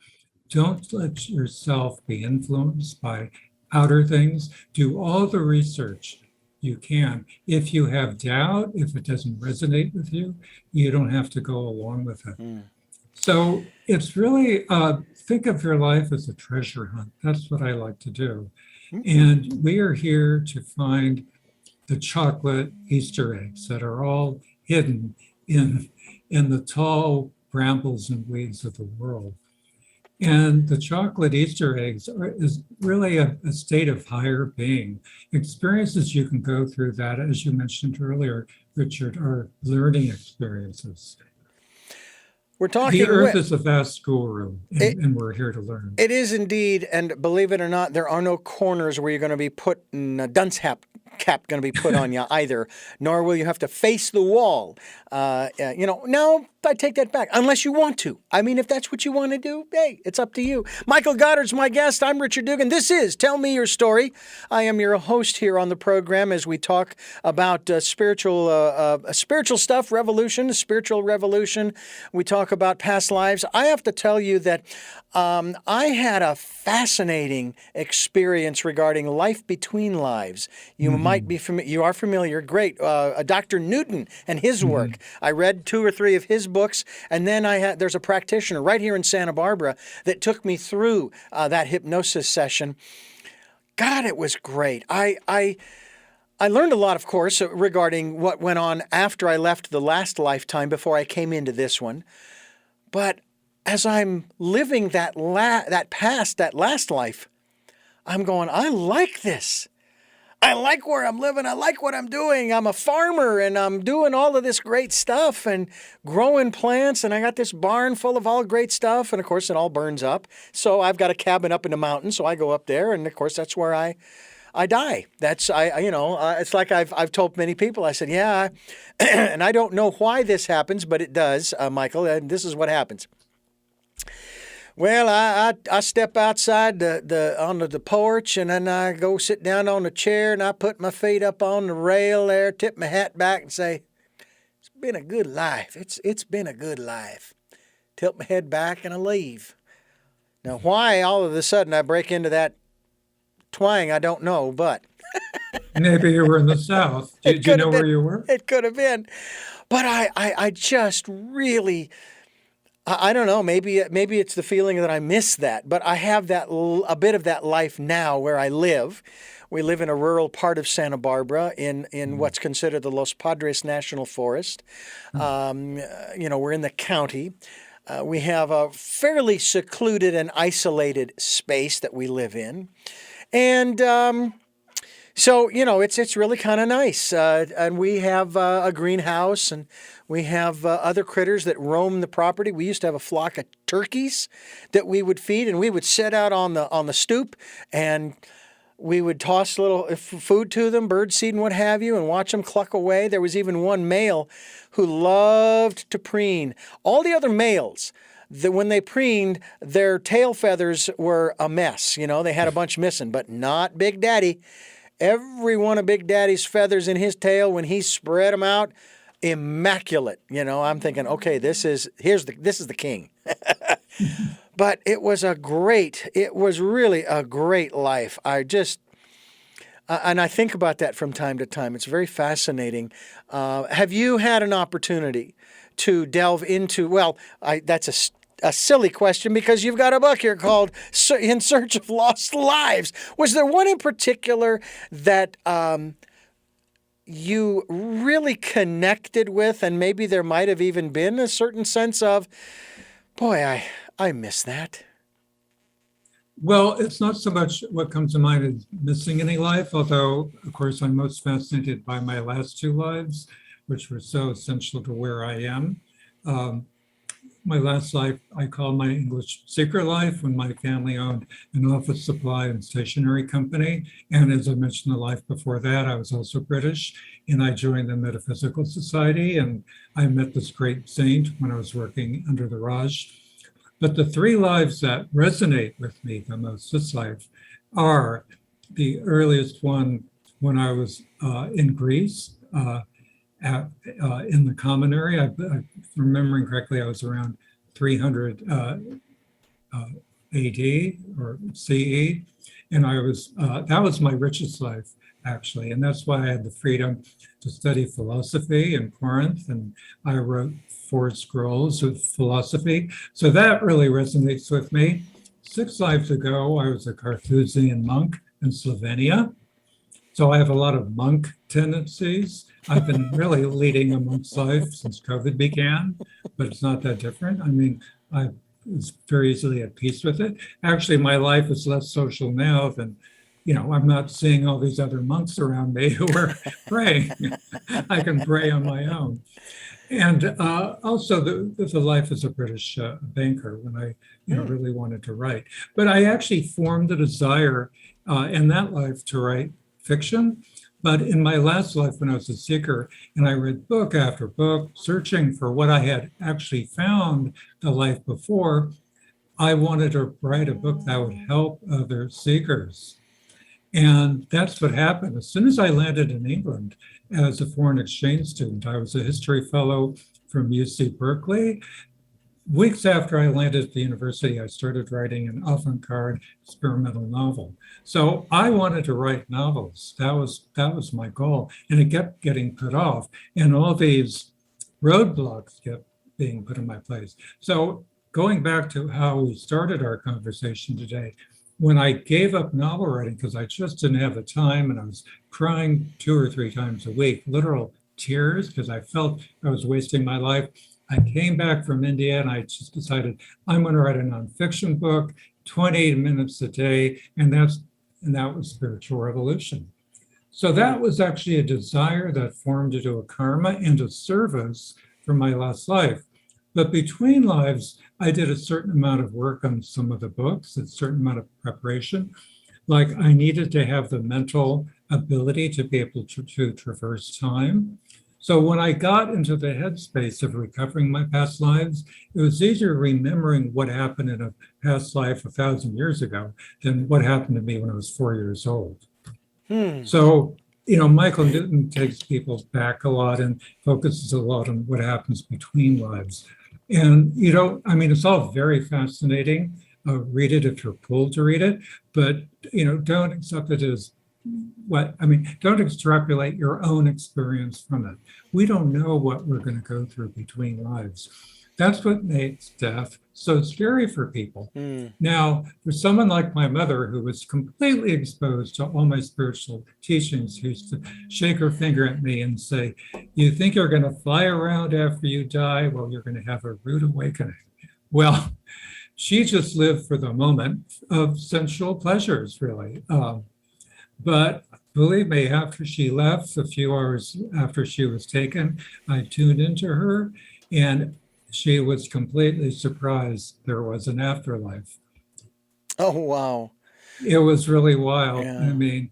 Don't let yourself be influenced by outer things. Do all the research you can. If you have doubt, if it doesn't resonate with you, you don't have to go along with it. Hmm. So it's really, think of your life as a treasure hunt. That's what I like to do. And we are here to find the chocolate Easter eggs that are all hidden in the tall brambles and weeds of the world. And the chocolate Easter eggs is really a state of higher being. Experiences you can go through that, as you mentioned earlier, Richard, are learning experiences. We're The talking earth with is a vast schoolroom, it. and we're here to learn. It is indeed, and believe it or not, there are no corners where you're going to be put in dunce cap going to be put on you either, nor will you have to face the wall. No, I take that back. Unless you want to. I mean, if that's what you want to do, hey, it's up to you. Michael Goddart's my guest. I'm Richard Dugan. This is Tell Me Your Story. I am your host here on the program as we talk about spiritual stuff, spiritual revolution. We talk about past lives. I have to tell you that I had a fascinating experience regarding life between lives. You might be familiar. You are familiar. Great. Dr. Newton and his work. I read 2 or 3 of his books, and then there's a practitioner right here in Santa Barbara that took me through that hypnosis session. God, it was great. I learned a lot, of course, regarding what went on after I left the last lifetime before I came into this one. But as I'm living that last life, I'm going, I like this. I like where I'm living. I like what I'm doing. I'm a farmer and I'm doing all of this great stuff and growing plants. And I got this barn full of all great stuff. And of course, it all burns up. So I've got a cabin up in the mountains. So I go up there. And of course, that's where I die. It's like I've told many people, I said, yeah, and I don't know why this happens, but it does, Michael. And this is what happens. Well, I step outside onto the porch, and then I go sit down on the chair, and I put my feet up on the rail there, tip my hat back, and say, "It's been a good life. It's been a good life." Tilt my head back, and I leave. Now, why all of a sudden I break into that twang, I don't know, but Maybe you were in the South. Did you know where you were? It could have been, but I just really. I don't know. Maybe it's the feeling that I miss that, but I have a bit of that life now where I live. We live in a rural part of Santa Barbara in what's considered the Los Padres National Forest. We're in the county. We have a fairly secluded and isolated space that we live in, and so it's really kind of nice. And we have a greenhouse and. We have other critters that roam the property. We used to have a flock of turkeys that we would feed, and we would sit out on the stoop, and we would toss a little food to them, bird seed and what have you, and watch them cluck away. There was even one male who loved to preen. All the other males, when they preened, their tail feathers were a mess. They had a bunch missing, but not Big Daddy. Every one of Big Daddy's feathers in his tail, when he spread them out, immaculate. I'm thinking, okay, this is the king. But it was really a great life. And I think about that from time to time. It's very fascinating. Have you had an opportunity to delve into, that's a silly question because you've got a book here called In Search of Lost Lives. Was there one in particular that, you really connected with, and maybe there might have even been a certain sense of, boy, I miss that? Well, it's not so much what comes to mind as missing any life, although, of course, I'm most fascinated by my last 2 lives, which were so essential to where I am. My last life, I call my English secret life, when my family owned an office supply and stationery company. And as I mentioned, the life before that, I was also British, and I joined the Metaphysical Society, and I met this great saint when I was working under the Raj. But the 3 lives that resonate with me the most this life are the earliest one when I was in Greece, in the common area. If remembering correctly, I was around 300 AD or CE, and that was my richest life, actually, and that's why I had the freedom to study philosophy in Corinth, and I wrote 4 scrolls of philosophy. So that really resonates with me. 6 lives ago, I was a Carthusian monk in Slovenia. So I have a lot of monk tendencies. I've been really leading a monk's life since COVID began, but it's not that different. I mean, I was very easily at peace with it. Actually, my life is less social now than, I'm not seeing all these other monks around me who are praying. I can pray on my own. And also the life as a British banker when I really wanted to write. But I actually formed a desire in that life to write fiction, But in my last life, when I was a seeker and I read book after book, searching for what I had actually found the life before, I wanted to write a book that would help other seekers. And that's what happened. As soon as I landed in England as a foreign exchange student, I was a history fellow from UC Berkeley. Weeks after I landed at the university, I started writing an avant-garde experimental novel. So I wanted to write novels. That was my goal. And it kept getting put off. And all these roadblocks kept being put in my place. So going back to how we started our conversation today, when I gave up novel writing because I just didn't have the time and I was crying 2 or 3 times a week, literal tears, because I felt I was wasting my life. I came back from India and I just decided I'm going to write a nonfiction book, 28 minutes a day, and that was Spiritual Revolution. So that was actually a desire that formed into a karma and a service for my last life. But between lives, I did a certain amount of work on some of the books, a certain amount of preparation. Like I needed to have the mental ability to be able to traverse time. So when I got into the headspace of recovering my past lives, it was easier remembering what happened in a past life 1,000 years ago than what happened to me when I was 4 years old. So, Michael Newton takes people back a lot and focuses a lot on what happens between lives. And, it's all very fascinating. Read it if you're pulled to read it, but, don't accept it as don't extrapolate your own experience from it. We don't know what we're going to go through between lives. That's what makes death so scary for people. Now, for someone like my mother, who was completely exposed to all my spiritual teachings, who used to shake her finger at me and say, "You think you're going to fly around after you die? Well, you're going to have a rude awakening." Well, she just lived for the moment of sensual pleasures, really. But believe me, after she left, a few hours after she was taken, I tuned into her and she was completely surprised there was an afterlife. Oh, wow. It was really wild. Yeah. We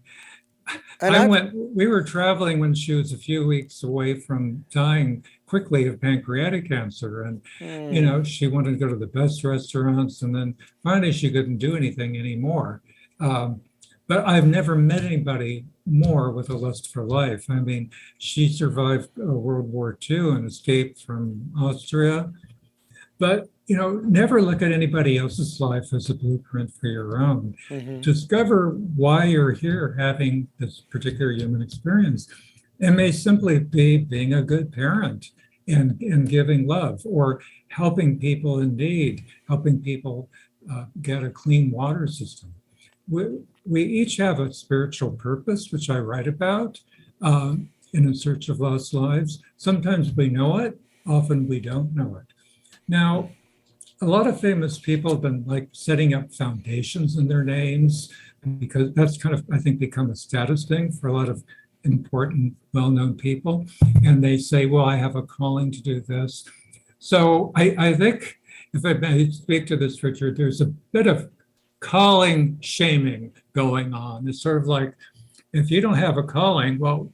were traveling when she was a few weeks away from dying quickly of pancreatic cancer. And, she wanted to go to the best restaurants. And then finally she couldn't do anything anymore. But I've never met anybody more with a lust for life. She survived World War II and escaped from Austria. But, never look at anybody else's life as a blueprint for your own. Discover why you're here having this particular human experience. It may simply be being a good parent and giving love, or helping people in need, helping people get a clean water system. We each have a spiritual purpose, which I write about in Search of Lost Lives. Sometimes we know it, often we don't know it. Now, a lot of famous people have been setting up foundations in their names, because that's kind of, I think, become a status thing for a lot of important, well-known people. And they say, well, I have a calling to do this. So I think, if I may speak to this, Richard, there's a bit of calling shaming going on. It's sort of like, if you don't have a calling, well,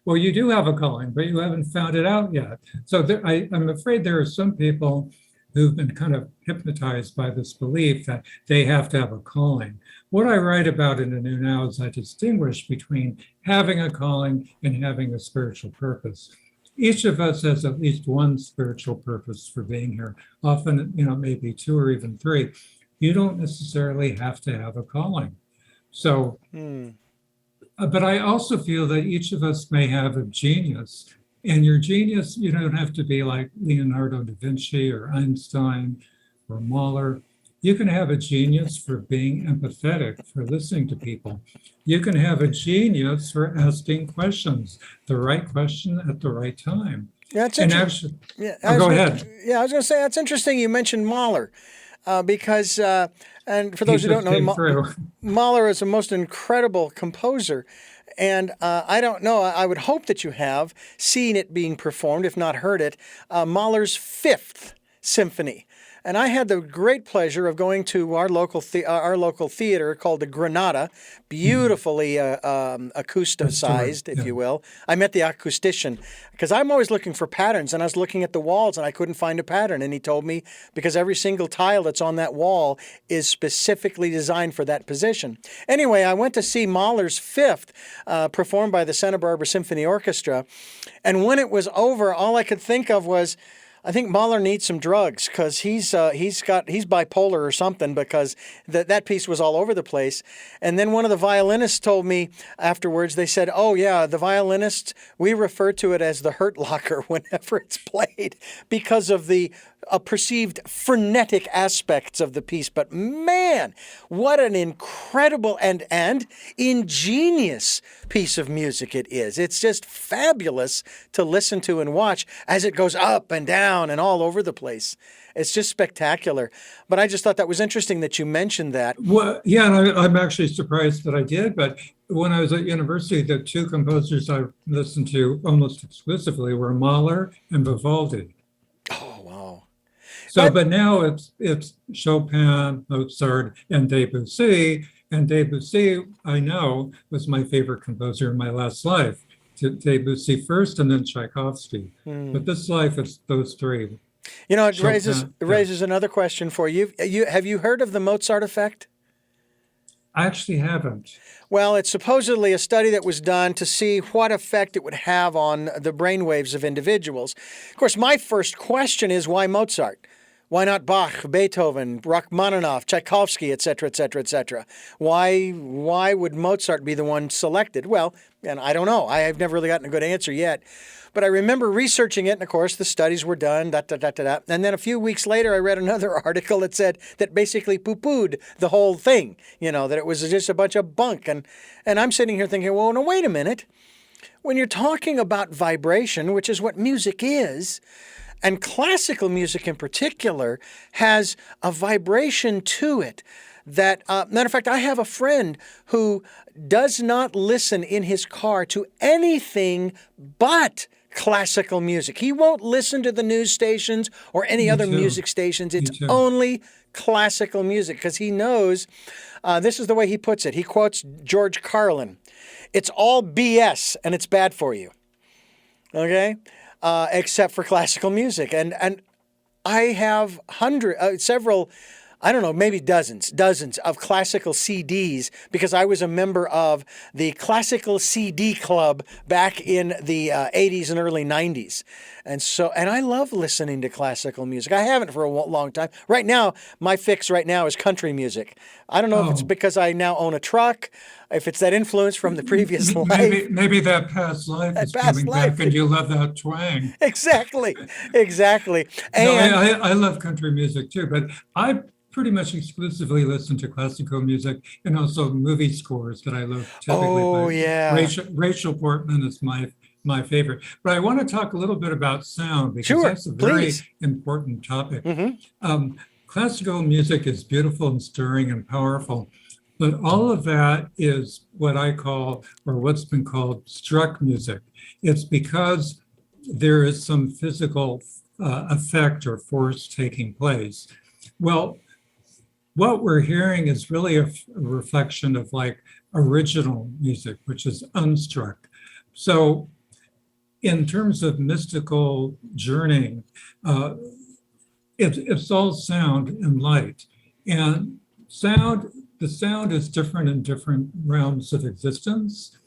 you do have a calling, but you haven't found it out yet. So I'm afraid there are some people who've been kind of hypnotized by this belief that they have to have a calling. What I write about in The New Now is I distinguish between having a calling and having a spiritual purpose. Each of us has at least one spiritual purpose for being here, often, maybe 2 or even 3. You don't necessarily have to have a calling. So, but I also feel that each of us may have a genius. And your genius, you don't have to be like Leonardo da Vinci or Einstein or Mahler. You can have a genius for being empathetic, for listening to people. You can have a genius for asking questions, the right question at the right time. That's interesting. Go ahead. Yeah, I was going to say, that's interesting you mentioned Mahler. Because, and for those who don't know, Mahler is a most incredible composer. And I don't know, I would hope that you have seen it being performed, if not heard it, Mahler's 5th Symphony. And I had the great pleasure of going to our local theater called the Granada, beautifully acousticized, if Yeah. you will. I met the acoustician because I'm always looking for patterns, and I was looking at the walls and I couldn't find a pattern. And he told me because every single tile that's on that wall is specifically designed for that position. Anyway, I went to see Mahler's Fifth, performed by the Santa Barbara Symphony Orchestra. And when it was over, all I could think of was, I think Mahler needs some drugs because he's bipolar or something, because that piece was all over the place. And then one of the violinists told me afterwards, they said, "Oh yeah, the violinists, we refer to it as the Hurt Locker whenever it's played because of the perceived frenetic aspects of the piece." But man, what an incredible and ingenious piece of music it is. It's just fabulous to listen to and watch as it goes up and down and all over the place. It's just spectacular. But I just thought that was interesting that you mentioned that. Well, yeah, and I'm actually surprised that I did. But when I was at university, the two composers I listened to almost exclusively were Mahler and Vivaldi. Oh, wow. But now it's Chopin, Mozart, and Debussy. And Debussy, I know, was my favorite composer in my last life. Debussy first, and then Tchaikovsky. But this life, it's those three. You know, it Chopin, raises another question for you. Have you heard of the Mozart effect? I actually haven't. Well, it's supposedly a study that was done to see what effect it would have on the brainwaves of individuals. Of course, my first question is, why Mozart? Why not Bach, Beethoven, Rachmaninoff, Tchaikovsky, et cetera, et cetera, et cetera? Why would Mozart be the one selected? Well, and I don't know. I've never really gotten a good answer yet. But I remember researching it, and of course, the studies were done, And then a few weeks later, I read another article that said that basically poo-pooed the whole thing, that it was just a bunch of bunk. And I'm sitting here thinking, well, no, wait a minute. When you're talking about vibration, which is what music is, and classical music in particular has a vibration to it that, matter of fact, I have a friend who does not listen in his car to anything but classical music. He won't listen to the news stations or any other music stations. It's only classical music because he knows, this is the way he puts it. He quotes George Carlin. It's all BS and it's bad for you. Okay? Except for classical music. And I have several, I don't know, maybe dozens of classical CDs because I was a member of the Classical CD Club back in the 80s and early 90s. And I love listening to classical music. I haven't for a long time. Right now, my fix right now is country music. I don't know if it's because I now own a truck, if it's that influence from the previous life. Maybe that past life is coming back and you love that twang. Exactly. And No, I love country music too, but I pretty much exclusively listen to classical music and also movie scores that I love. Typically, Rachel Portman is my favorite. But I want to talk a little bit about sound because that's a very important topic. Classical music is beautiful and stirring and powerful, but all of that is what I call, or what's been called, struck music. It's because there is some physical effect or force taking place. Well, what we're hearing is really a reflection of like original music, which is unstruck. So in terms of mystical journeying, it's all sound and light. And the sound is different in different realms of existence.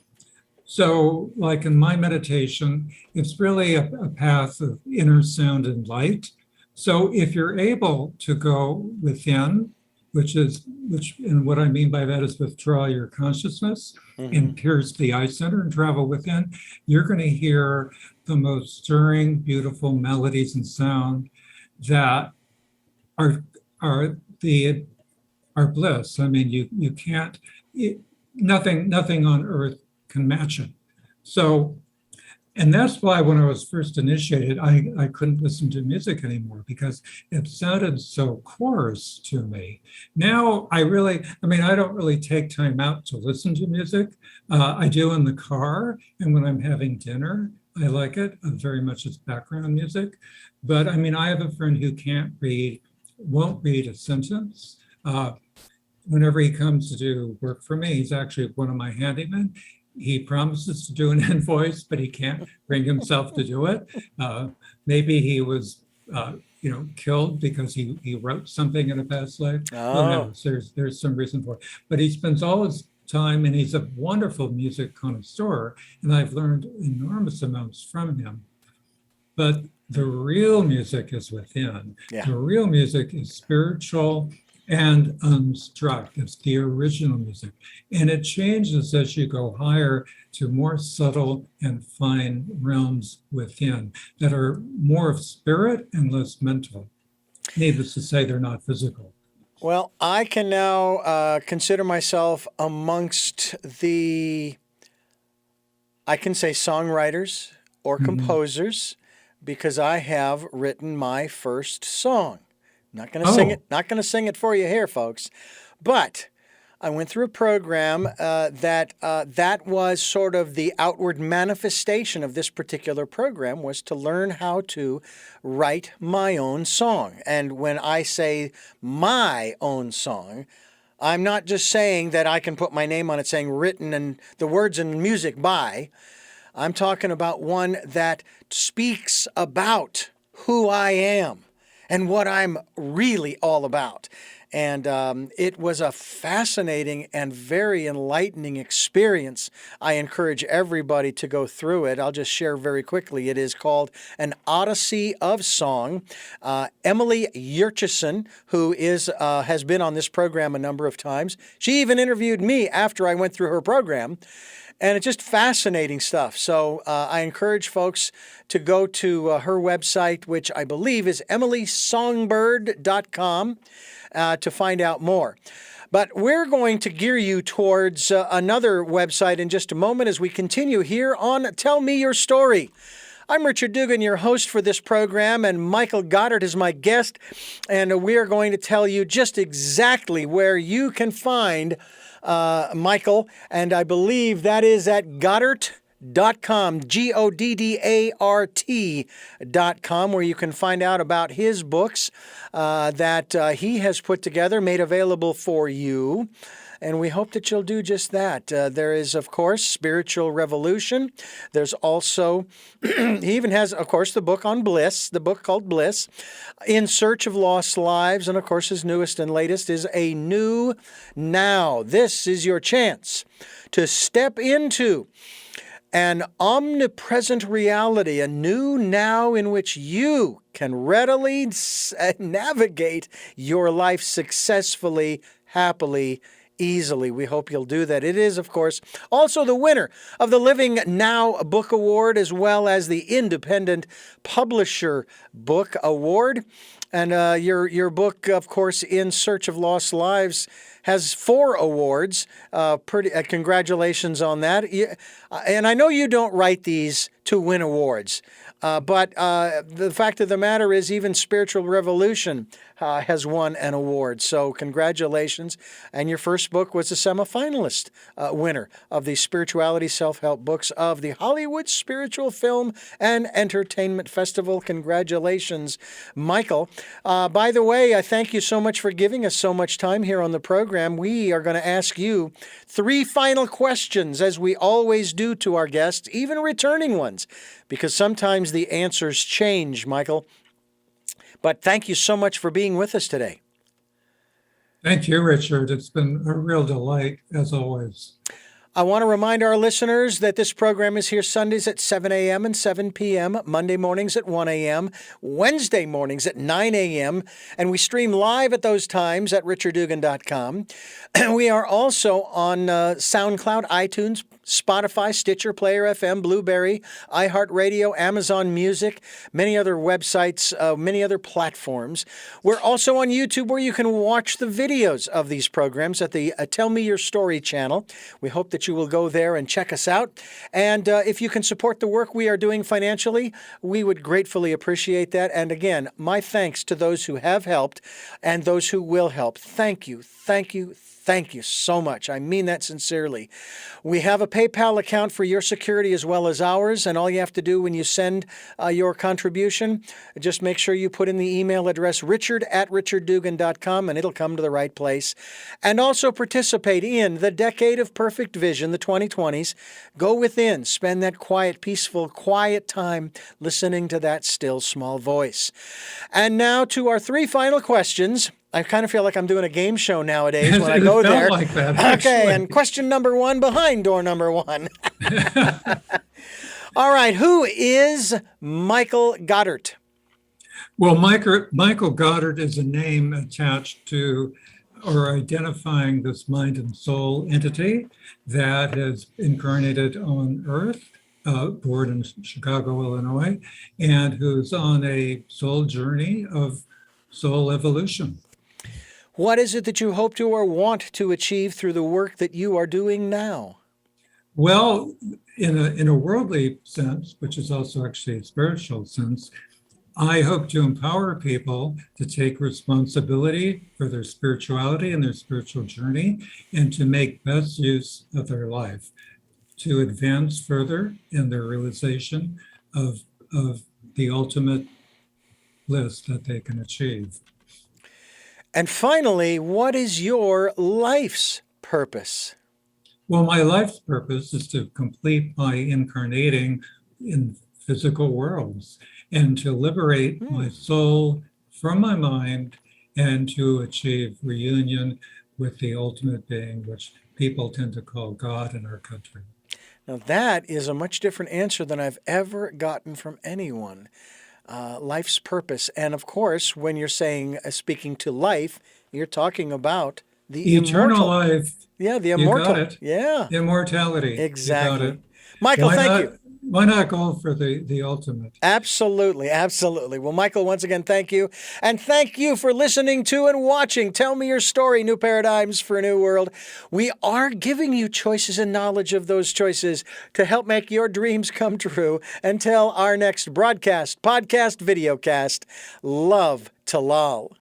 So like in my meditation, it's really a path of inner sound and light. So if you're able to go within, and what I mean by that is withdraw your consciousness and pierce the eye center and travel within, you're going to hear the most stirring, beautiful melodies and sound that are bliss. I mean, you can't, nothing on earth can match it. So, and that's why when I was first initiated, I couldn't listen to music anymore because it sounded so coarse to me. Now I don't really take time out to listen to music. I do in the car and when I'm having dinner. I like it very much as background music. But I mean, I have a friend who can't read won't read a sentence. Whenever he comes to do work for me, he's actually one of my handymen. He promises to do an invoice, but he can't bring himself to do it. Maybe he was, killed because he wrote something in a past life. Who knows? There's some reason for it. But he spends all his time, and he's a wonderful music connoisseur, and I've learned enormous amounts from him. But the real music is within. Yeah. The real music is spiritual and unstruck. It's the original music. And it changes as you go higher to more subtle and fine realms within that are more of spirit and less mental. Needless to say, they're not physical. Well, I can now consider myself amongst I can say songwriters or composers, because I have written my first song. Not going to sing it. Not going to sing it for you here, folks. But I went through a program that was sort of the outward manifestation of this particular program, was to learn how to write my own song. And when I say my own song, I'm not just saying that I can put my name on it saying written and the words and music by. I'm talking about one that speaks about who I am and what I'm really all about. And it was a fascinating and very enlightening experience. I encourage everybody to go through it. I'll just share very quickly. It is called An Odyssey of Song. Emily Yurchison, who has been on this program a number of times, she even interviewed me after I went through her program. And it's just fascinating stuff. So I encourage folks to go to her website, which I believe is emilysongbird.com, to find out more. But we're going to gear you towards another website in just a moment as we continue here on Tell Me Your Story. I'm Richard Dugan, your host for this program, and Michael Goddart is my guest. And we are going to tell you just exactly where you can find Michael, and I believe that is at Goddart.com, Goddart.com, where you can find out about his books that he has put together, made available for you. And we hope that you'll do just that. There is, of course, Spiritual Revolution. There's also, he even has, of course, the book on bliss, the book called Bliss, In Search of Lost Lives. And, of course, his newest and latest is A New Now. This is your chance to step into an omnipresent reality, a new now in which you can readily navigate your life successfully, happily, easily. We hope you'll do that. It is, of course, also the winner of the Living Now Book Award, as well as the Independent Publisher Book Award. And your book, of course, In Search of Lost Lives, has 4 awards. Congratulations on that. And I know you don't write these to win awards, but the fact of the matter is even Spiritual Revolution has won an award. So congratulations. And your first book was a semifinalist winner of the Spirituality Self-Help Books of the Hollywood Spiritual Film and Entertainment Festival. Congratulations, Michael. By the way, I thank you so much for giving us so much time here on the program. We are going to ask you 3 final questions, as we always do to our guests, even returning ones, because sometimes the answers change, Michael. But thank you so much for being with us today. Thank you, Richard. It's been a real delight, as always. I want to remind our listeners that this program is here Sundays at 7 a.m. and 7 p.m., Monday mornings at 1 a.m., Wednesday mornings at 9 a.m., and we stream live at those times at richarddugan.com. We are also on SoundCloud, iTunes, Spotify, Stitcher, Player FM, Blueberry, iHeartRadio, Amazon Music, many other websites, many other platforms. We're also on YouTube, where you can watch the videos of these programs at the Tell Me Your Story channel. We hope that you will go there and check us out. And if you can support the work we are doing financially, we would gratefully appreciate that. And again, my thanks to those who have helped and those who will help. Thank you, thank you, thank you so much. I mean that sincerely. We have a PayPal account for your security as well as ours. And all you have to do when you send your contribution, just make sure you put in the email address richard@richarddugan.com, and it'll come to the right place. And also participate in the Decade of Perfect Vision, the 2020s. Go within, spend that quiet, peaceful, quiet time listening to that still small voice. And now to our three final questions. I kind of feel like I'm doing a game show nowadays when I go felt there. like that, Okay, actually. and question number one behind door number one. All right, who is Michael Goddart? Well, Michael Goddart is a name attached to or identifying this mind and soul entity that has incarnated on Earth, born in Chicago, Illinois, and who's on a soul journey of soul evolution. What is it that you hope to or want to achieve through the work that you are doing now? Well, in a worldly sense, which is also actually a spiritual sense, I hope to empower people to take responsibility for their spirituality and their spiritual journey and to make best use of their life, to advance further in their realization of the ultimate bliss that they can achieve. And finally, what is your life's purpose? Well, my life's purpose is to complete my incarnating in physical worlds and to liberate my soul from my mind and to achieve reunion with the ultimate being, which people tend to call God in our country. Now, that is a much different answer than I've ever gotten from anyone. Life's purpose. And of course, when you're saying, speaking to life, you're talking about the Eternal immortal. life. Yeah, the You immortal. got it. Yeah, Immortality. exactly. You got it. Michael, Why thank not, you. Why not go for the ultimate? Absolutely, absolutely. Well, Michael, once again, thank you. And thank you for listening to and watching Tell Me Your Story, New Paradigms for a New World. We are giving you choices and knowledge of those choices to help make your dreams come true. Until our next broadcast, podcast, videocast, love to lol.